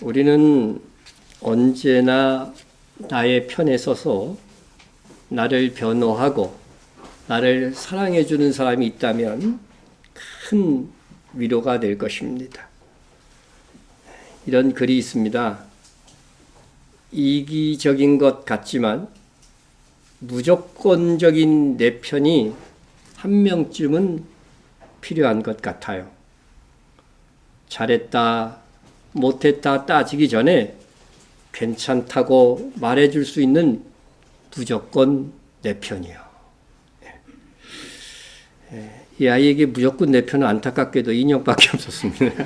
우리는 언제나 나의 편에 서서 나를 변호하고 나를 사랑해 주는 사람이 있다면 큰 위로가 될 것입니다. 이런 글이 있습니다. 이기적인 것 같지만 무조건적인 내 편이 한 명쯤은 필요한 것 같아요. 잘했다, 못했다 따지기 전에 괜찮다고 말해줄 수 있는 무조건 내 편이요. 이 아이에게 무조건 내 편은 안타깝게도 인형밖에 없었습니다.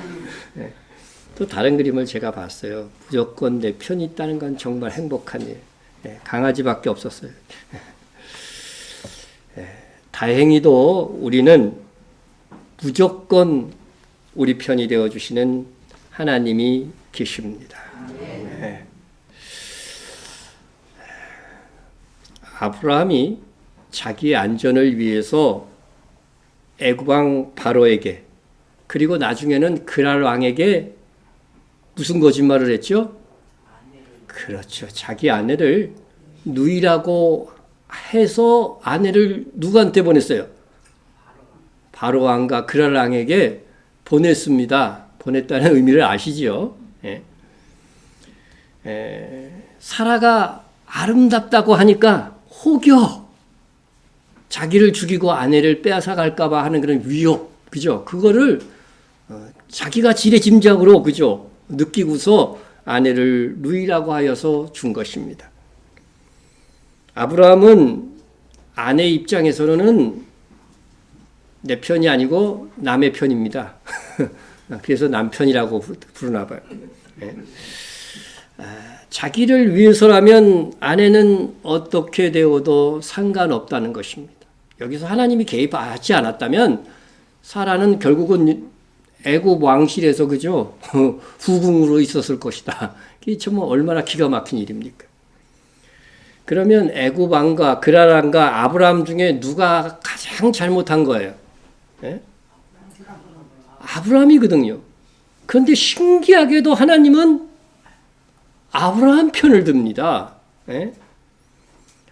또 다른 그림을 제가 봤어요. 무조건 내 편이 있다는 건 정말 행복한 일. 강아지밖에 없었어요. 다행히도 우리는 무조건 우리 편이 되어주시는 하나님이 계십니다. 아브라함이 자기의 안전을 위해서 애굽왕 바로에게 그리고 나중에는 그랄 왕에게 무슨 거짓말을 했죠? 그렇죠. 자기 아내를 누이라고 해서 아내를 누구한테 보냈어요? 바로 왕과 그랄 왕에게 보냈습니다. 보냈다는 의미를 아시죠? 사라가 아름답다고 하니까 혹여 자기를 죽이고 아내를 빼앗아 갈까봐 하는 그런 위협, 그죠? 그거를 자기가 지레짐작으로, 그죠? 느끼고서 아내를 누이라고 하여서 준 것입니다. 아브라함은 아내 입장에서는 내 편이 아니고 남의 편입니다. 그래서 남편이라고 부르나 봐요. 자기를 위해서라면 아내는 어떻게 되어도 상관없다는 것입니다. 여기서 하나님이 개입하지 않았다면 사라는 결국은 애굽 왕실에서 그죠? 후궁으로 있었을 것이다. 이게 참 얼마나 기가 막힌 일입니까? 그러면 애굽 왕과 그랄 왕과 아브라함 중에 누가 가장 잘못한 거예요? 아브라함이거든요. 그런데 신기하게도 하나님은 아브라함 편을 듭니다.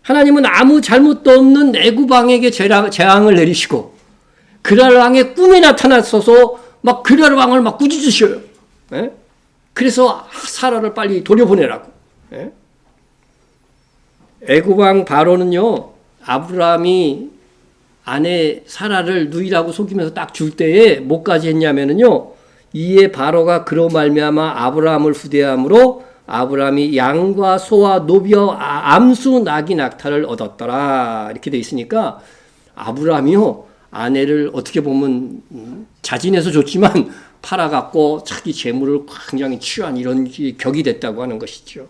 하나님은 아무 잘못도 없는 애굽 왕에게 재앙을 내리시고 그랄 왕의 꿈에 나타나서서 막 그랄 왕을 막 꾸짖으셔요. 그래서 사라를 빨리 돌려보내라고. 애굽 왕 바로는요, 아브라함이 아내 사라를 누이라고 속이면서 딱 줄 때에 뭐까지 했냐면은요, 이에 바로가 그로 말미암아 아브라함을 후대함으로 아브라함이 양과 소와 노비와 암수 나귀 낙타를 얻었더라. 이렇게 돼 있으니까 아브라함이요, 아내를 어떻게 보면 자진해서 줬지만 팔아갖고 자기 재물을 굉장히 취한 이런 격이 됐다고 하는 것이죠.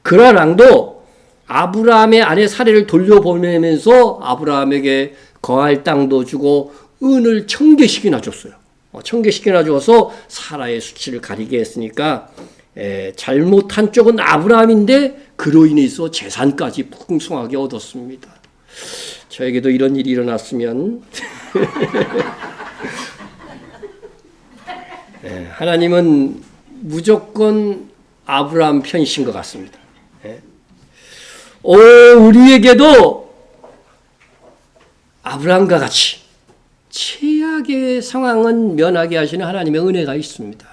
그랄 왕도 아브라함의 아내 사례를 돌려보내면서 아브라함에게 거할 땅도 주고 은을 1000개씩이나 줬어요. 1000개씩이나 줘서 사라의 수치를 가리게 했으니까 잘못한 쪽은 아브라함인데 그로 인해서 재산까지 풍성하게 얻었습니다. 저에게도 이런 일이 일어났으면 하나님은 무조건 아브라함 편이신 것 같습니다. 우리에게도 아브라함과 같이 최악의 상황은 면하게 하시는 하나님의 은혜가 있습니다.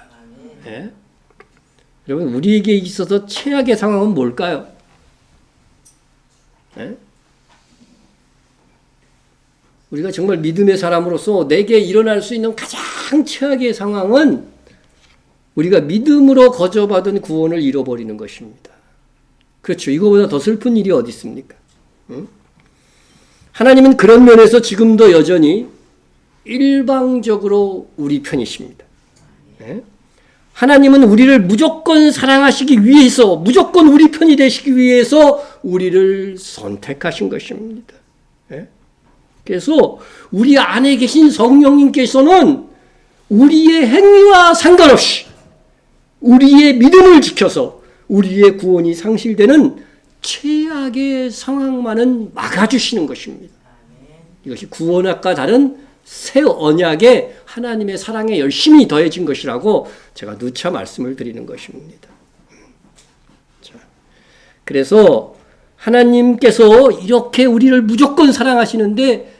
여러분, 우리에게 있어서 최악의 상황은 뭘까요? 우리가 정말 믿음의 사람으로서 내게 일어날 수 있는 가장 최악의 상황은 우리가 믿음으로 거저받은 구원을 잃어버리는 것입니다. 그렇죠. 이거보다 더 슬픈 일이 어디 있습니까? 하나님은 그런 면에서 지금도 여전히 일방적으로 우리 편이십니다. 하나님은 우리를 무조건 사랑하시기 위해서, 무조건 우리 편이 되시기 위해서 우리를 선택하신 것입니다. 그래서 우리 안에 계신 성령님께서는 우리의 행위와 상관없이 우리의 믿음을 지켜서 우리의 구원이 상실되는 최악의 상황만은 막아주시는 것입니다. 이것이 구원학과 다른 새 언약에 하나님의 사랑에 열심히 더해진 것이라고 제가 누차 말씀을 드리는 것입니다. 자, 그래서 하나님께서 이렇게 우리를 무조건 사랑하시는데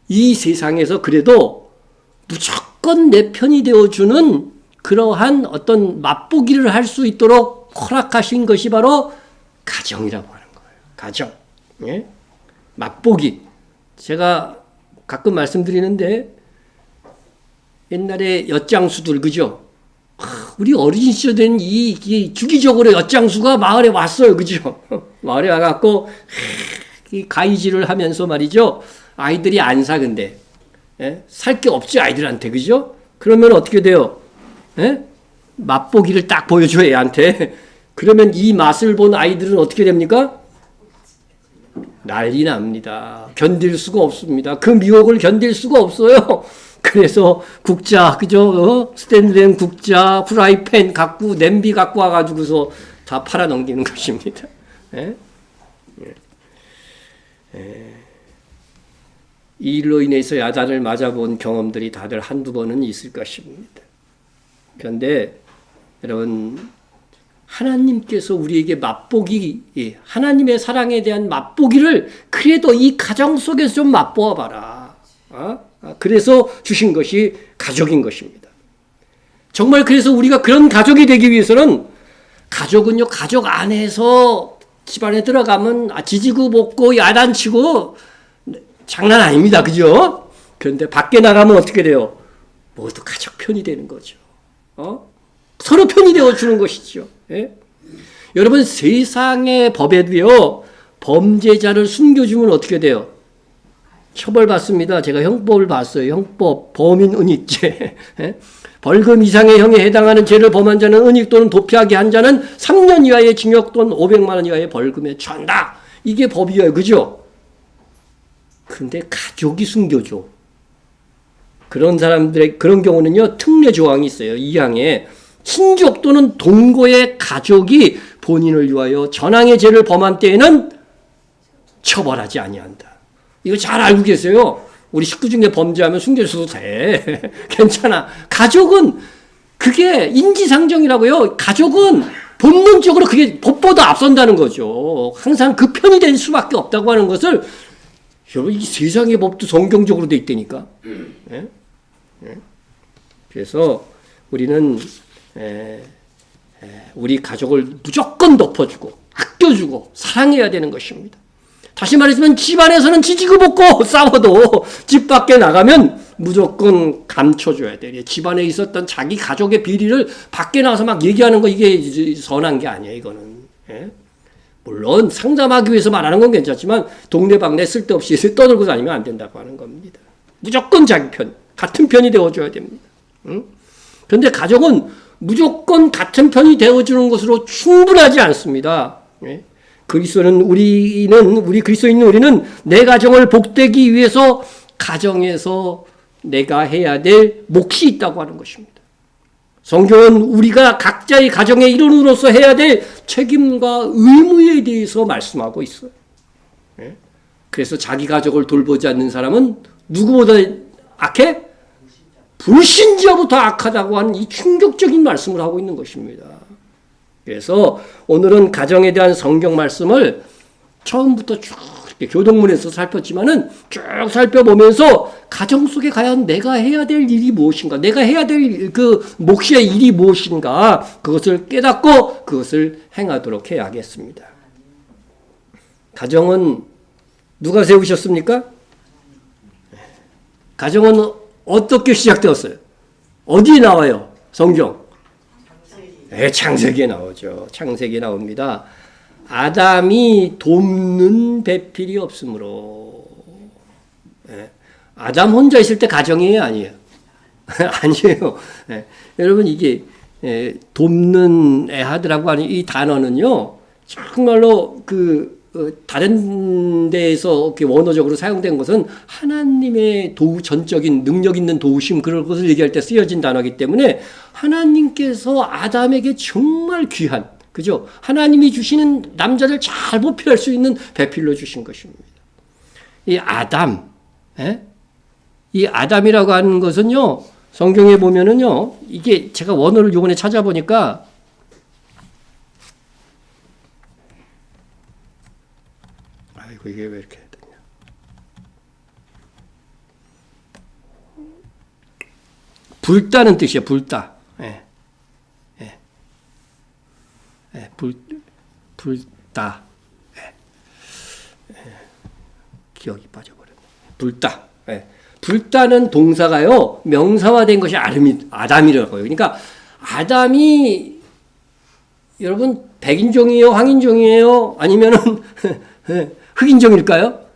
이 세상에서 그래도 무조건 내 편이 되어주는 그러한 어떤 맛보기를 할 수 있도록 허락하신 것이 바로 가정이라고 하는 거예요. 가정. 예? 맛보기. 제가 가끔 말씀드리는데 옛날에 엿장수들 그죠? 우리 어린 시절 된 이 주기적으로 엿장수가 마을에 왔어요. 그죠? 마을에 와갖고 이 가위질을 하면서 말이죠. 아이들이 안 사 근데 예? 살 게 없지 아이들한테 그죠? 그러면 어떻게 돼요? 예? 맛보기를 딱 보여줘 애한테. 그러면 이 맛을 본 아이들은 어떻게 됩니까? 난리 납니다. 견딜 수가 없습니다. 그 미혹을 견딜 수가 없어요. 그래서 국자, 그죠? 스탠드된 국자, 프라이팬 갖고, 냄비 갖고 와가지고서 다 팔아 넘기는 것입니다. 예? 이 일로 인해서 야단을 맞아본 경험들이 다들 한두 번은 있을 것입니다. 그런데 여러분, 하나님께서 우리에게 맛보기, 하나님의 사랑에 대한 맛보기를 그래도 이 가정 속에서 좀 맛보아 봐라. 그래서 주신 것이 가족인 것입니다. 정말 그래서 우리가 그런 가족이 되기 위해서는 가족은요, 가족 안에서 집안에 들어가면 지지고 볶고 야단치고 장난 아닙니다. 그죠? 그런데 밖에 나가면 어떻게 돼요? 모두 가족 편이 되는 거죠. 서로 편이 되어주는 것이죠. 예? 여러분 세상의 법에도요. 범죄자를 숨겨주면 어떻게 돼요? 처벌받습니다. 제가 형법을 봤어요. 형법 범인은닉죄. 예? 벌금 이상의 형에 해당하는 죄를 범한 자는 은닉 또는 도피하게 한 자는 3년 이하의 징역 또는 500만 원 이하의 벌금에 처한다. 이게 법이에요. 그죠? 근데 가족이 숨겨줘. 그런 사람들의 그런 경우는요. 특례 조항이 있어요. 2항에 친족 또는 동거의 가족이 본인을 위하여 전항의 죄를 범한 때에는 처벌하지 아니한다. 이거 잘 알고 계세요. 우리 식구 중에 범죄하면 숨겨줘도 돼. 괜찮아. 가족은 그게 인지상정이라고요. 가족은 본능적으로 그게 법보다 앞선다는 거죠. 항상 그 편이 될 수밖에 없다고 하는 것을 여러분 이 세상의 법도 성경적으로 돼 있다니까. 예? 예? 그래서 우리는 우리 가족을 무조건 덮어주고 아껴주고 사랑해야 되는 것입니다. 다시 말하지만 집안에서는 지지고 볶고 싸워도 집 밖에 나가면 무조건 감춰줘야 돼. 집안에 있었던 자기 가족의 비리를 밖에 나와서 막 얘기하는 거 이게 선한 게 아니에요. 이거는. 예? 물론 상담하기 위해서 말하는 건 괜찮지만 동네방네 쓸데없이 떠들고 다니면 안 된다고 하는 겁니다. 무조건 자기 편, 같은 편이 되어줘야 됩니다. 응? 그런데 가족은 무조건 같은 편이 되어주는 것으로 충분하지 않습니다. 예? 우리 그리스도인은 우리는 내 가정을 복되기 위해서 가정에서 내가 해야 될 몫이 있다고 하는 것입니다. 성경은 우리가 각자의 가정의 일원으로서 해야 될 책임과 의무에 대해서 말씀하고 있어요. 예? 그래서 자기 가족을 돌보지 않는 사람은 누구보다 악해? 불신자부터 악하다고 하는 이 충격적인 말씀을 하고 있는 것입니다. 그래서 오늘은 가정에 대한 성경 말씀을 처음부터 쭉 교동문에서 살폈지만은 쭉 살펴보면서 가정 속에 과연 내가 해야 될 일이 무엇인가, 내가 해야 될 그 몫의 일이 무엇인가, 그것을 깨닫고 그것을 행하도록 해야겠습니다. 가정은 누가 세우셨습니까? 가정은 어떻게 시작되었어요? 어디에 나와요? 성경? 창세기에 나오죠. 창세기에 나옵니다. 아담이 돕는 배필이 없으므로. 아담 혼자 있을 때 가정이에요? 아니에요? 아니에요. 여러분 이게 돕는 애하드라고 하는 이 단어는요. 정말로 다른 데에서 원어적으로 사용된 것은 하나님의 전적인 능력 있는 도우심 그런 것을 얘기할 때 쓰여진 단어이기 때문에 하나님께서 아담에게 정말 귀한, 그죠? 하나님이 주시는 남자를 잘 보필할 수 있는 배필로 주신 것입니다. 이 아담, 이 아담이라고 하는 것은요, 성경에 보면은요, 이게 제가 원어를 요번에 찾아보니까 아이고 이게 왜 이렇게 되냐? 붉다는 뜻이에요. 붉다. 예. 예. 예. 붉다. 예. 예. 기억이 빠져버렸네. 붉다. 예. 붉다는 동사가요, 명사화된 것이 아담이라고요. 그러니까 아담이 여러분 백인종이에요, 황인종이에요, 아니면은 흑인종일까요?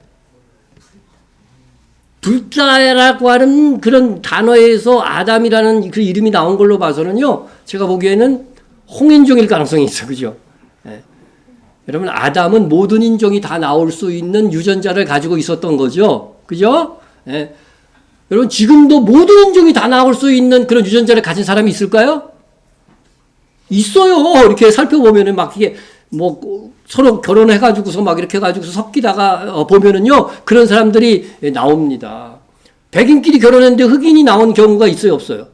붉다라고 하는 그런 단어에서 아담이라는 그 이름이 나온 걸로 봐서는요, 제가 보기에는 홍인종일 가능성이 있어, 그죠? 예. 여러분, 아담은 모든 인종이 다 나올 수 있는 유전자를 가지고 있었던 거죠, 그죠? 예. 여러분, 지금도 모든 인종이 다 나올 수 있는 그런 유전자를 가진 사람이 있을까요? 있어요. 이렇게 살펴보면은 막 이게 뭐 서로 결혼해가지고서 막 이렇게 해가지고서 섞이다가 보면은요, 그런 사람들이 나옵니다. 백인끼리 결혼했는데 흑인이 나온 경우가 있어요, 없어요?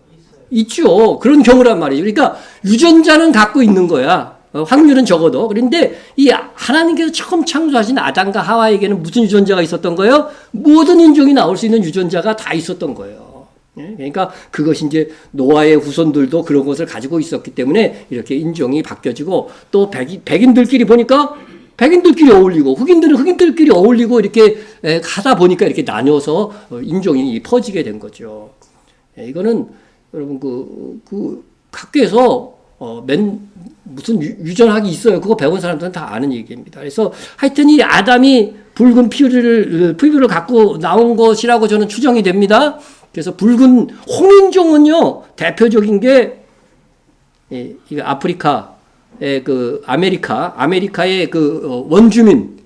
있죠. 그런 경우란 말이에요. 그러니까 유전자는 갖고 있는 거야. 확률은 적어도. 그런데 이 하나님께서 처음 창조하신 아담과 하와에게는 무슨 유전자가 있었던 거예요? 모든 인종이 나올 수 있는 유전자가 다 있었던 거예요. 그러니까 그것이 이제 노아의 후손들도 그런 것을 가지고 있었기 때문에 이렇게 인종이 바뀌어지고, 또 백인들끼리 보니까 백인들끼리 어울리고 흑인들은 흑인들끼리 어울리고 이렇게 하다 보니까 이렇게 나뉘어서 인종이 퍼지게 된 거죠. 이거는 여러분 그 학교에서 무슨 유전학이 있어요. 그거 배운 사람들은 다 아는 얘기입니다. 그래서 하여튼 이 아담이 붉은 피부를 갖고 나온 것이라고 저는 추정이 됩니다. 그래서 붉은 홍인종은요, 대표적인 게 이 아프리카의 그 아메리카의 그 원주민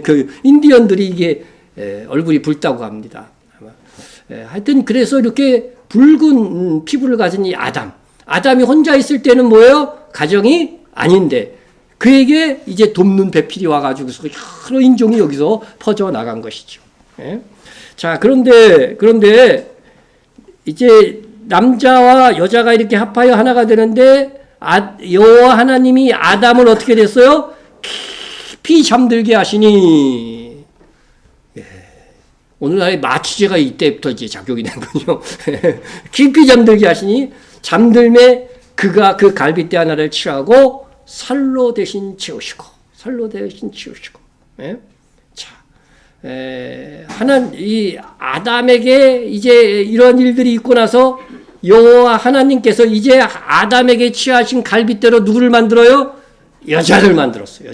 그 인디언들이 이게 얼굴이 붉다고 합니다. 하여튼 그래서 이렇게 붉은 피부를 가진 이 아담이 혼자 있을 때는 뭐예요? 가정이 아닌데 그에게 이제 돕는 배필이 와가지고서 여러 인종이 여기서 퍼져 나간 것이죠. 예? 자, 그런데 이제 남자와 여자가 이렇게 합하여 하나가 되는데 여호와 하나님이 아담을 어떻게 됐어요? 깊이 잠들게 하시니. 예. 오늘날의 마취제가 이때부터 이제 작용이 되는군요. 깊이 잠들게 하시니 잠들매 그가 그 갈빗대 하나를 취하고 살로 대신 채우시고. 예? 자, 이 아담에게 이제 이런 일들이 있고 나서 여호와 하나님께서 이제 아담에게 취하신 갈빗대로 누구를 만들어요? 여자를 만들었어요.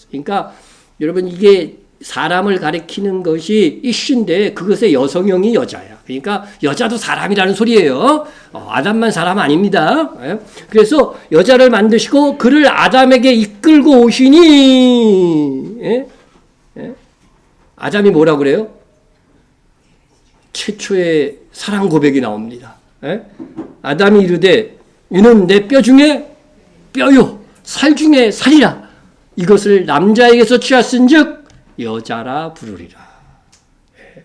그러니까 여러분 이게 사람을 가리키는 것이 이슈인데 그것의 여성형이 여자야. 그러니까 여자도 사람이라는 소리예요. 아담만 사람 아닙니다. 그래서 여자를 만드시고 그를 아담에게 이끌고 오시니. 예? 예? 아담이 뭐라고 그래요? 최초의 사랑 고백이 나옵니다. 예? 아담이 이르되 이는 내 뼈 중에 뼈요 살 중에 살이라. 이것을 남자에게서 취하신즉 여자라 부르리라. 예.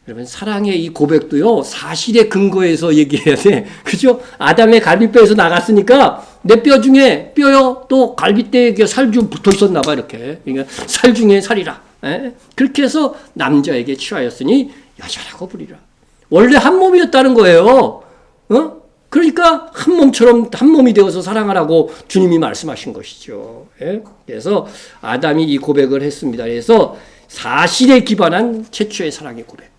여러분 사랑의 이 고백도요 사실의 근거에서 얘기해야 돼. 그죠? 아담의 갈빗뼈에서 나갔으니까 내 뼈 중에 뼈요 또 갈빗대에 살 좀 붙어 있었나 봐 이렇게. 그러니까 살 중에 살이라. 예? 그렇게 해서 남자에게 취하였으니 여자라고 부리라. 원래 한 몸이었다는 거예요. 그러니까 한 몸처럼 한 몸이 되어서 사랑하라고 주님이 말씀하신 것이죠. 예? 그래서 아담이 이 고백을 했습니다. 그래서 사실에 기반한 최초의 사랑의 고백.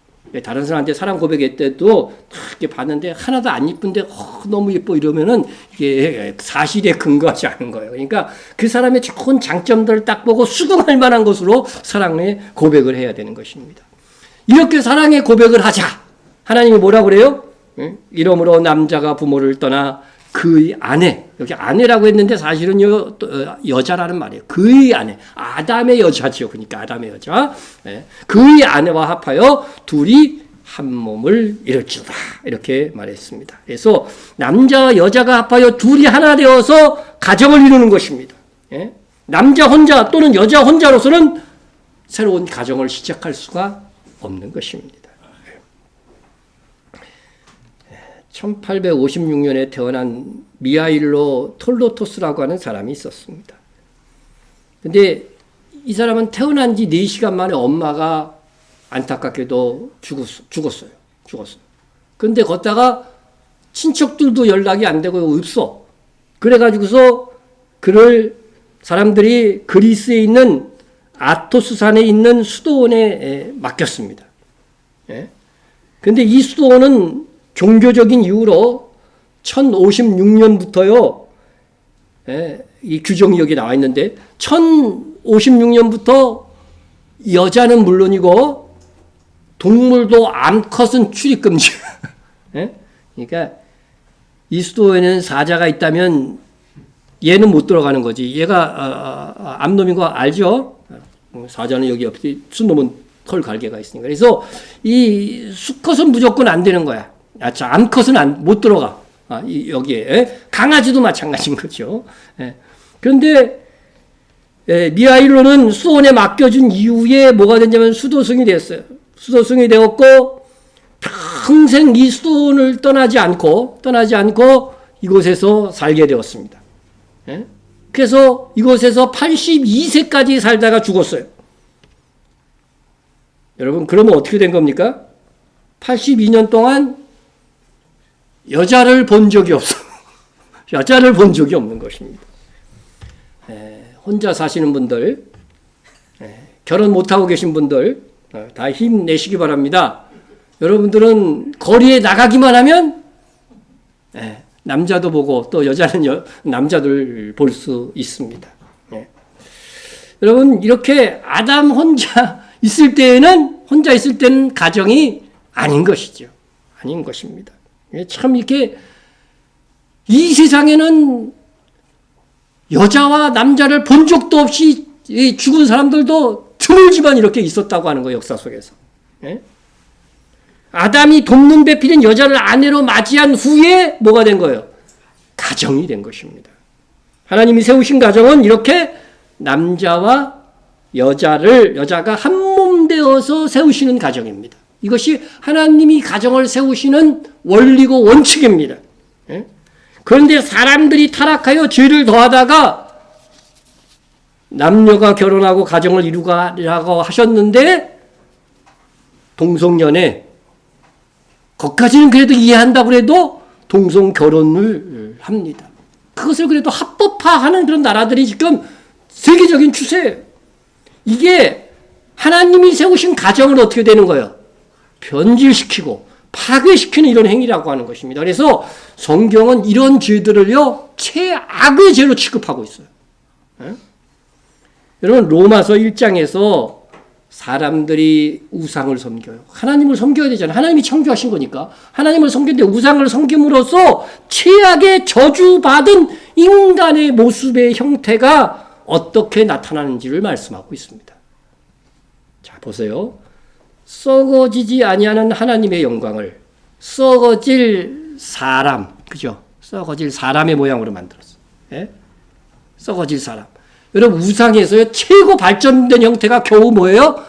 다른 사람한테 사랑 고백할 때도 이렇게 봤는데 하나도 안 이쁜데 너무 예뻐 이러면은 이게 사실에 근거하지 않은 거예요. 그러니까 그 사람의 좋은 장점들을 딱 보고 수긍할 만한 것으로 사랑의 고백을 해야 되는 것입니다. 이렇게 사랑의 고백을 하자. 하나님이 뭐라고 그래요? 이러므로 남자가 부모를 떠나 그의 아내, 여기 아내라고 했는데 사실은요 여자라는 말이에요. 그의 아내, 아담의 여자죠. 그러니까 아담의 여자. 그의 아내와 합하여 둘이 한 몸을 이룰지어다 이렇게 말했습니다. 그래서 남자와 여자가 합하여 둘이 하나 되어서 가정을 이루는 것입니다. 남자 혼자 또는 여자 혼자로서는 새로운 가정을 시작할 수가 없는 것입니다. 1856년에 태어난 미하일로 톨로토스라고 하는 사람이 있었습니다. 근데 이 사람은 태어난 지 4시간 만에 엄마가 안타깝게도 죽었어요. 근데 걷다가 친척들도 연락이 안 되고 없어. 그래가지고서 그를 사람들이 그리스에 있는 아토스산에 있는 수도원에 맡겼습니다. 예? 근데 이 수도원은 종교적인 이유로 1056년부터요, 예, 이 규정이 여기 나와 있는데, 1056년부터 여자는 물론이고, 동물도 암컷은 출입금지. 예? 그러니까 이 수도에는 사자가 있다면 얘는 못 들어가는 거지. 얘가 암놈인 거 알죠? 사자는 여기 없지. 순놈은 털 갈개가 있으니까. 그래서 이 수컷은 무조건 안 되는 거야. 암컷은 못 들어가. 여기에. 예? 강아지도 마찬가지인 거죠. 예. 그런데 미하일로는 수도원에 맡겨준 이후에 뭐가 됐냐면 수도승이 됐어요. 수도승이 되었고 평생 이 수도원을 떠나지 않고 이곳에서 살게 되었습니다. 예? 그래서 이곳에서 82세까지 살다가 죽었어요. 여러분, 그러면 어떻게 된 겁니까? 82년 동안 여자를 본 적이 없어. 여자를 본 적이 없는 것입니다. 혼자 사시는 분들, 결혼 못하고 계신 분들, 다 힘내시기 바랍니다. 여러분들은 거리에 나가기만 하면 남자도 보고 또 여자는 남자들 볼 수 있습니다. 여러분, 이렇게 아담 혼자 있을 때는 가정이 아닌 것이죠. 아닌 것입니다. 참 이렇게 이 세상에는 여자와 남자를 본 적도 없이 죽은 사람들도 드물지만 이렇게 있었다고 하는 거예요. 역사 속에서. 아담이 돕는 배필인 여자를 아내로 맞이한 후에 뭐가 된 거예요? 가정이 된 것입니다. 하나님이 세우신 가정은 이렇게 남자와 여자가 한 몸 되어서 세우시는 가정입니다. 이것이 하나님이 가정을 세우시는 원리고 원칙입니다. 그런데 사람들이 타락하여 죄를 더하다가 남녀가 결혼하고 가정을 이루라고 하셨는데 동성연애, 거기까지는 그래도 이해한다고 해도 동성 결혼을 합니다. 그것을 그래도 합법화하는 그런 나라들이 지금 세계적인 추세예요. 이게 하나님이 세우신 가정을 어떻게 되는 거예요? 변질시키고 파괴시키는 이런 행위라고 하는 것입니다. 그래서 성경은 이런 죄들을요, 최악의 죄로 취급하고 있어요. 여러분, 로마서 1장에서 사람들이 우상을 섬겨요. 하나님을 섬겨야 되잖아요. 하나님이 창조하신 거니까. 하나님을 섬기는데 우상을 섬김으로써 최악의 저주받은 인간의 모습의 형태가 어떻게 나타나는지를 말씀하고 있습니다. 자, 보세요. 썩어지지 아니하는 하나님의 영광을 썩어질 사람, 그죠? 썩어질 사람의 모양으로 만들었어요. 예? 썩어질 사람. 여러분, 우상에서요, 최고 발전된 형태가 겨우 뭐예요?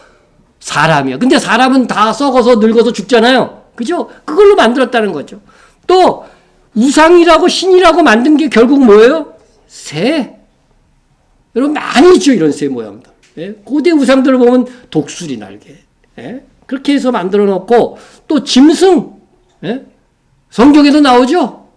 사람이에요. 근데 사람은 다 썩어서 늙어서 죽잖아요. 그죠? 그걸로 만들었다는 거죠. 또 우상이라고 신이라고 만든 게 결국 뭐예요? 새. 여러분, 많이 있죠, 이런 새 모양들. 예? 고대 우상들을 보면 독수리 날개. 예? 그렇게 해서 만들어 놓고, 또 짐승. 예? 성경에도 나오죠?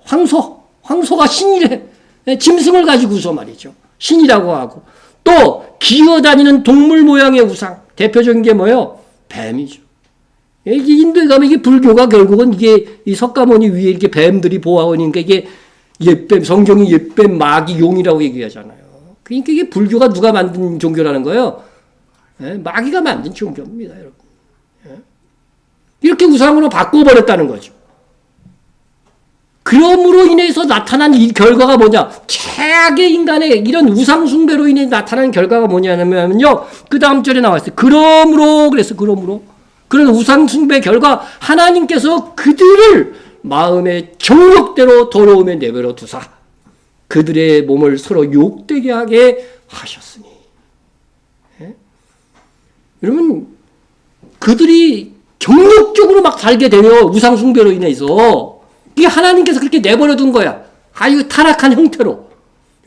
황소가 신이래. 예? 짐승을 가지고서 말이죠. 신이라고 하고. 또 기어다니는 동물 모양의 우상. 대표적인 게 뭐예요? 뱀이죠. 이게 인도에 가면 이게 불교가 결국은 이게 이 석가모니 위에 이렇게 뱀들이 보호하고 있으니까 이게 옛뱀, 성경이 옛뱀, 마귀, 용이라고 얘기하잖아요. 그러니까 이게 불교가 누가 만든 종교라는 거예요? 예? 마귀가 만든 종교입니다, 여러분. 예? 이렇게 우상으로 바꿔버렸다는 거죠. 그럼으로 인해서 나타난 이 결과가 뭐냐? 최악의 인간의 이런 우상숭배로 인해 나타난 결과가 뭐냐면요. 그 다음 절에 나와 있어요. 그러므로. 그런 우상숭배 결과 하나님께서 그들을 마음의 정욕대로 더러움에 내버려 두사 그들의 몸을 서로 욕되게 하게 하셨으니. 예? 여러분, 그들이 정욕적으로 막 살게 되면 우상숭배로 인해서 이게 하나님께서 그렇게 내버려 둔 거야. 아주 타락한 형태로.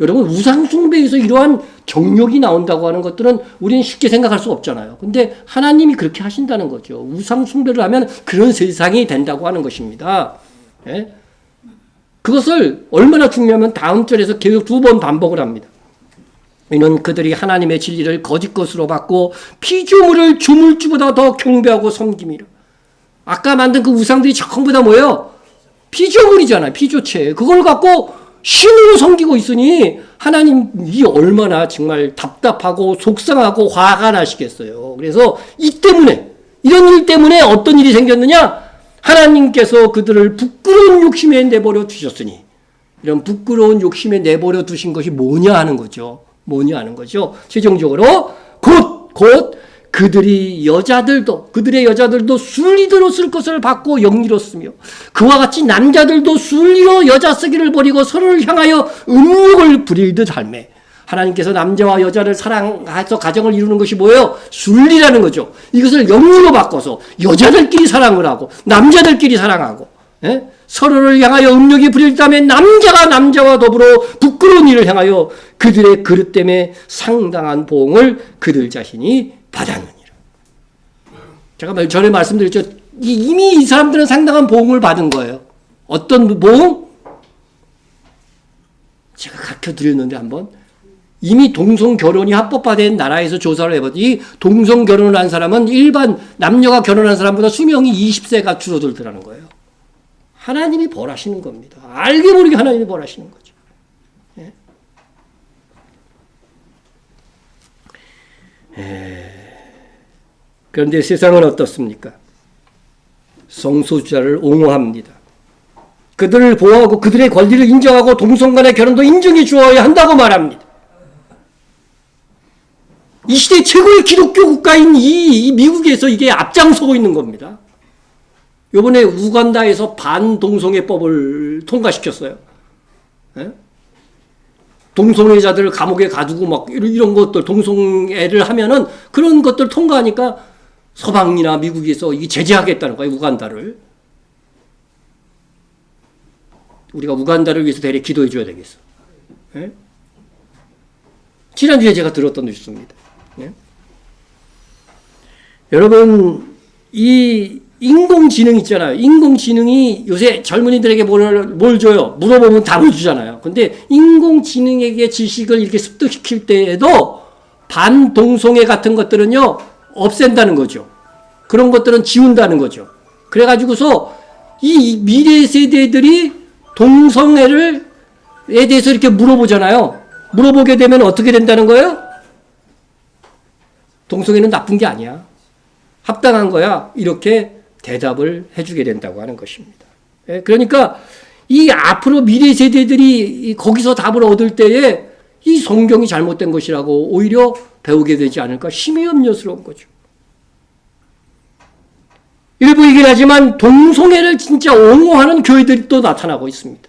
여러분, 우상숭배에서 이러한 정욕이 나온다고 하는 것들은 우리는 쉽게 생각할 수 없잖아요. 근데 하나님이 그렇게 하신다는 거죠. 우상숭배를 하면 그런 세상이 된다고 하는 것입니다. 예? 그것을 얼마나 중요하면 다음 절에서 계속 2번 반복을 합니다. 이는 그들이 하나님의 진리를 거짓 것으로 받고 피조물을 주물주보다 더 경배하고 섬김이라. 아까 만든 그 우상들이 전부 다 뭐예요? 피조물이잖아요. 피조체. 그걸 갖고 신으로 섬기고 있으니 하나님이 얼마나 정말 답답하고 속상하고 화가 나시겠어요. 그래서 이런 일 때문에 어떤 일이 생겼느냐? 하나님께서 그들을 부끄러운 욕심에 내버려 두셨으니, 이런 부끄러운 욕심에 내버려 두신 것이 뭐냐 하는 거죠. 최종적으로 곧 그들의 여자들도 순리대로 쓸 것을 받고 영리로 쓰며, 그와 같이 남자들도 순리로 여자 쓰기를 버리고 서로를 향하여 음욕을 부리듯 할매. 하나님께서 남자와 여자를 사랑해서 가정을 이루는 것이 뭐예요? 순리라는 거죠. 이것을 영리로 바꿔서 여자들끼리 사랑을 하고 남자들끼리 사랑하고, 예? 서로를 향하여 음욕이 부릴다면 남자가 남자와 더불어 부끄러운 일을 향하여 그들의 그릇 때문에 상당한 보응을 그들 자신이 받았느니라. 제가 전에 말씀드렸죠. 이미 이 사람들은 상당한 보응을 받은 거예요. 어떤 보응? 제가 가르쳐드렸는데 한번. 이미 동성결혼이 합법화된 나라에서 조사를 해보니 동성결혼을 한 사람은 일반 남녀가 결혼한 사람보다 수명이 20세가 줄어들더라는 거예요. 하나님이 벌하시는 겁니다. 알게 모르게 하나님이 벌하시는 거죠. 그런데 세상은 어떻습니까? 성소수자를 옹호합니다. 그들을 보호하고 그들의 권리를 인정하고 동성 간의 결혼도 인정해 주어야 한다고 말합니다. 이 시대 최고의 기독교 국가인 이 미국에서 이게 앞장서고 있는 겁니다. 이번에 우간다에서 반동성애법을 통과시켰어요. 예? 동성애자들을 감옥에 가두고 막 이런 것들, 동성애를 하면은 그런 것들 통과하니까 서방이나 미국에서 이게 제재하겠다는 거예요, 우간다를. 우리가 우간다를 위해서 대래 기도해 줘야 되겠어. 예? 지난주에 제가 들었던 뉴스입니다. 예? 여러분, 이 인공지능 있잖아요. 인공지능이 요새 젊은이들에게 뭘 줘요? 물어보면 답을 주잖아요. 근데 인공지능에게 지식을 이렇게 습득시킬 때에도 반동성애 같은 것들은요, 없앤다는 거죠. 그런 것들은 지운다는 거죠. 그래가지고서 이 미래 세대들이 동성애에 대해서 이렇게 물어보잖아요. 물어보게 되면 어떻게 된다는 거예요? 동성애는 나쁜 게 아니야. 합당한 거야. 이렇게 대답을 해주게 된다고 하는 것입니다. 그러니까 이 앞으로 미래 세대들이 거기서 답을 얻을 때에 이 성경이 잘못된 것이라고 오히려 배우게 되지 않을까 심히 염려스러운 거죠. 일부 이긴 하지만 동성애를 진짜 옹호하는 교회들이 또 나타나고 있습니다.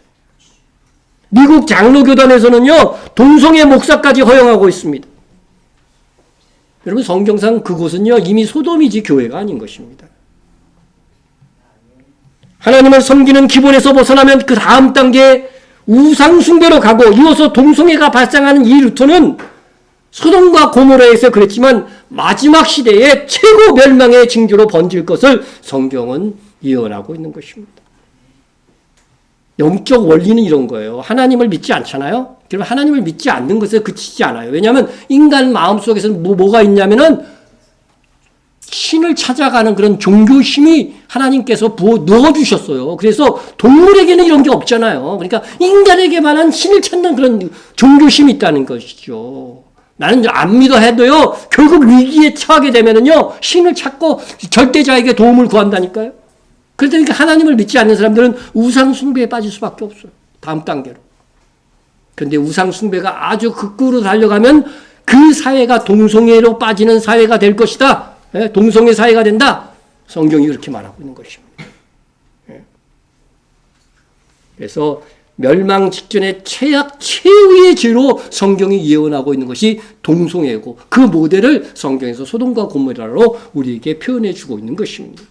미국 장로교단에서는요, 동성애 목사까지 허용하고 있습니다. 여러분, 성경상 그곳은요, 이미 소돔이지 교회가 아닌 것입니다. 하나님을 섬기는 기본에서 벗어나면 그 다음 단계 우상숭배로 가고, 이어서 동성애가 발생하는 이 루트는 소돔과 고모라에서 그랬지만 마지막 시대의 최고 멸망의 징조로 번질 것을 성경은 예언하고 있는 것입니다. 영적 원리는 이런 거예요. 하나님을 믿지 않잖아요. 그러면 하나님을 믿지 않는 것에 그치지 않아요. 왜냐하면 인간 마음속에서는 뭐가 있냐면은 신을 찾아가는 그런 종교심이 하나님께서 넣어주셨어요. 그래서 동물에게는 이런 게 없잖아요. 그러니까 인간에게만한 신을 찾는 그런 종교심이 있다는 것이죠. 나는 안 믿어 해도요, 결국 위기에 처하게 되면은요, 신을 찾고 절대자에게 도움을 구한다니까요. 그러니까 하나님을 믿지 않는 사람들은 우상숭배에 빠질 수밖에 없어요. 다음 단계로. 그런데 우상숭배가 아주 극구로 달려가면 그 사회가 동성애로 빠지는 사회가 될 것이다. 동성애 사회가 된다. 성경이 그렇게 말하고 있는 것입니다. 그래서 멸망 직전의 최후의 죄로 성경이 예언하고 있는 것이 동성애고, 그 모델을 성경에서 소돔과 고모라로 우리에게 표현해 주고 있는 것입니다.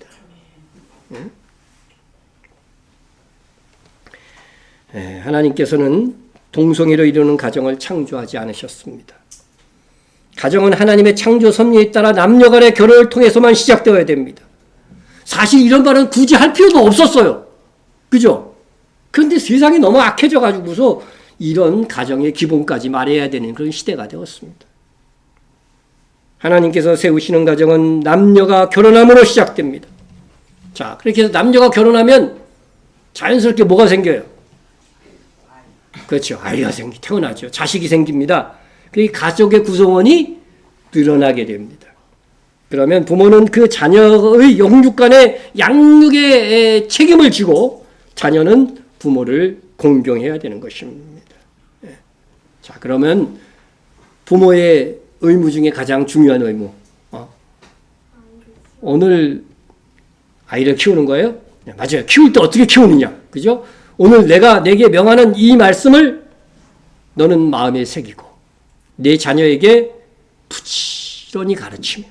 하나님께서는 동성애로 이루는 가정을 창조하지 않으셨습니다. 가정은 하나님의 창조 섭리에 따라 남녀 간의 결혼을 통해서만 시작되어야 됩니다. 사실 이런 말은 굳이 할 필요도 없었어요. 그죠? 그런데 세상이 너무 악해져 가지고서 이런 가정의 기본까지 말해야 되는 그런 시대가 되었습니다. 하나님께서 세우시는 가정은 남녀가 결혼함으로 시작됩니다. 자, 그렇게 해서 남녀가 결혼하면 자연스럽게 뭐가 생겨요? 그렇죠. 아이가 태어나죠. 자식이 생깁니다. 그 가족의 구성원이 늘어나게 됩니다. 그러면 부모는 그 자녀의 영육 간의 양육의 책임을 지고 자녀는 부모를 공경해야 되는 것입니다. 자, 그러면 부모의 의무 중에 가장 중요한 의무. 오늘 아이를 키우는 거예요? 네, 맞아요. 키울 때 어떻게 키우느냐. 그죠? 오늘 내가 내게 명하는 이 말씀을 너는 마음에 새기고 내 자녀에게 부지런히 가르치며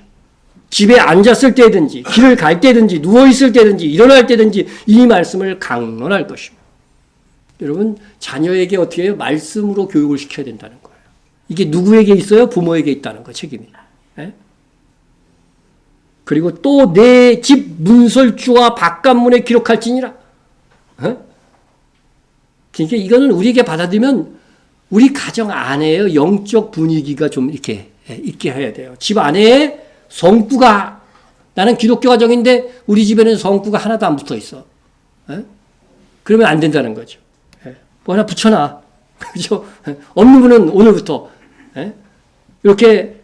집에 앉았을 때든지 길을 갈 때든지 누워있을 때든지 일어날 때든지 이 말씀을 강론할 것입니다. 여러분 자녀에게 어떻게 해요? 말씀으로 교육을 시켜야 된다는 거예요. 이게 누구에게 있어요? 부모에게 있다는 거 책임이. 네? 그리고 또 내 집 문설주와 바깥문에 기록할지니라. 네? 그러니까 이거는 우리에게 받아들이면 우리 가정 안에요 영적 분위기가 좀 이렇게 있게 해야 돼요. 집 안에 성구가 나는 기독교 가정인데 우리 집에는 성구가 하나도 안 붙어 있어. 에? 그러면 안 된다는 거죠. 에? 뭐 하나 붙여놔. 그죠? 없는 분은 오늘부터 에? 이렇게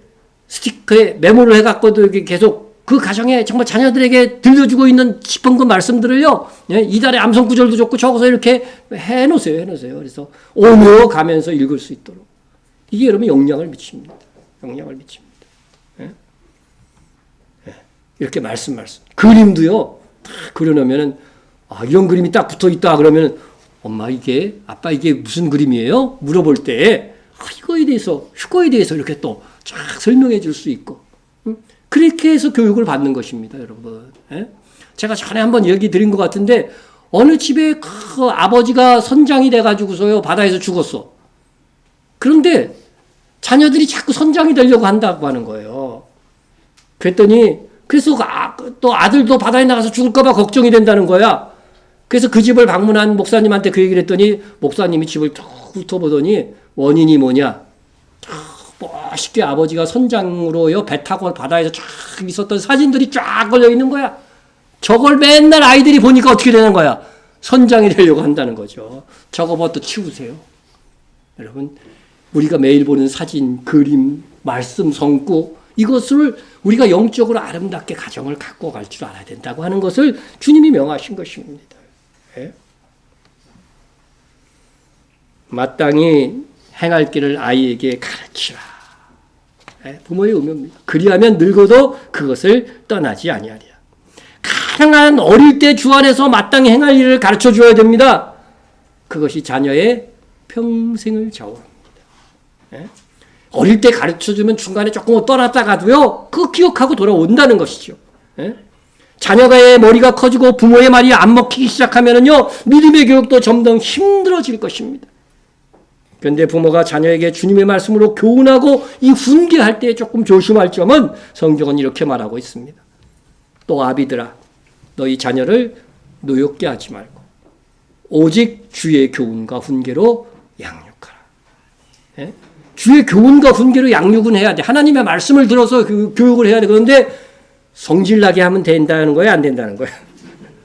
스티커에 메모를 해갖고도 이렇게 계속 그 가정에 정말 자녀들에게 들려주고 있는 싶은 그 말씀들을요, 예? 이달에 암송 구절도 좋고 적어서 이렇게 해놓으세요. 그래서 오며 가면서 읽을 수 있도록. 이게 여러분 영향을 미칩니다. 예? 예. 이렇게 말씀. 그림도요, 그려놓으면은, 이런 그림이 딱 붙어 있다 그러면은, 아빠 이게 무슨 그림이에요? 물어볼 때, 휴거에 대해서 이렇게 또 쫙 설명해 줄 수 있고, 그렇게 해서 교육을 받는 것입니다, 여러분. 예? 제가 전에 한번 얘기 드린 것 같은데, 어느 집에 그 아버지가 선장이 돼가지고서요, 바다에서 죽었어. 그런데 자녀들이 자꾸 선장이 되려고 한다고 하는 거예요. 그래서 또 아들도 바다에 나가서 죽을까봐 걱정이 된다는 거야. 그래서 그 집을 방문한 목사님한테 그 얘기를 했더니, 목사님이 집을 쭉 훑어보더니, 원인이 뭐냐? 멋있게 아버지가 선장으로요 배 타고 바다에서 쫙 있었던 사진들이 쫙 걸려 있는 거야. 저걸 맨날 아이들이 보니까 어떻게 되는 거야? 선장이 되려고 한다는 거죠. 저거부터 치우세요. 여러분, 우리가 매일 보는 사진, 그림, 말씀, 성구 이것을 우리가 영적으로 아름답게 가정을 갖고 갈 줄 알아야 된다고 하는 것을 주님이 명하신 것입니다. 네? 마땅히 행할 길을 아이에게 가르치라. 부모의 의무입니다. 그리하면 늙어도 그것을 떠나지 아니하리라. 가능한 어릴 때 주 안에서 마땅히 행할 일을 가르쳐 주어야 됩니다. 그것이 자녀의 평생을 좌우합니다. 어릴 때 가르쳐 주면 중간에 조금 떠났다가도요, 그거 기억하고 돌아온다는 것이죠. 자녀가의 머리가 커지고 부모의 말이 안 먹히기 시작하면은요, 믿음의 교육도 점점 힘들어질 것입니다. 그런데 부모가 자녀에게 주님의 말씀으로 교훈하고 이 훈계할 때 조금 조심할 점은 성경은 이렇게 말하고 있습니다. 또 아비들아, 너희 자녀를 노엽게 하지 말고 오직 주의 교훈과 훈계로 양육하라. 예? 주의 교훈과 훈계로 양육은 해야 돼. 하나님의 말씀을 들어서 교육을 해야 돼. 그런데 성질나게 하면 된다는 거야, 안 된다는 거야?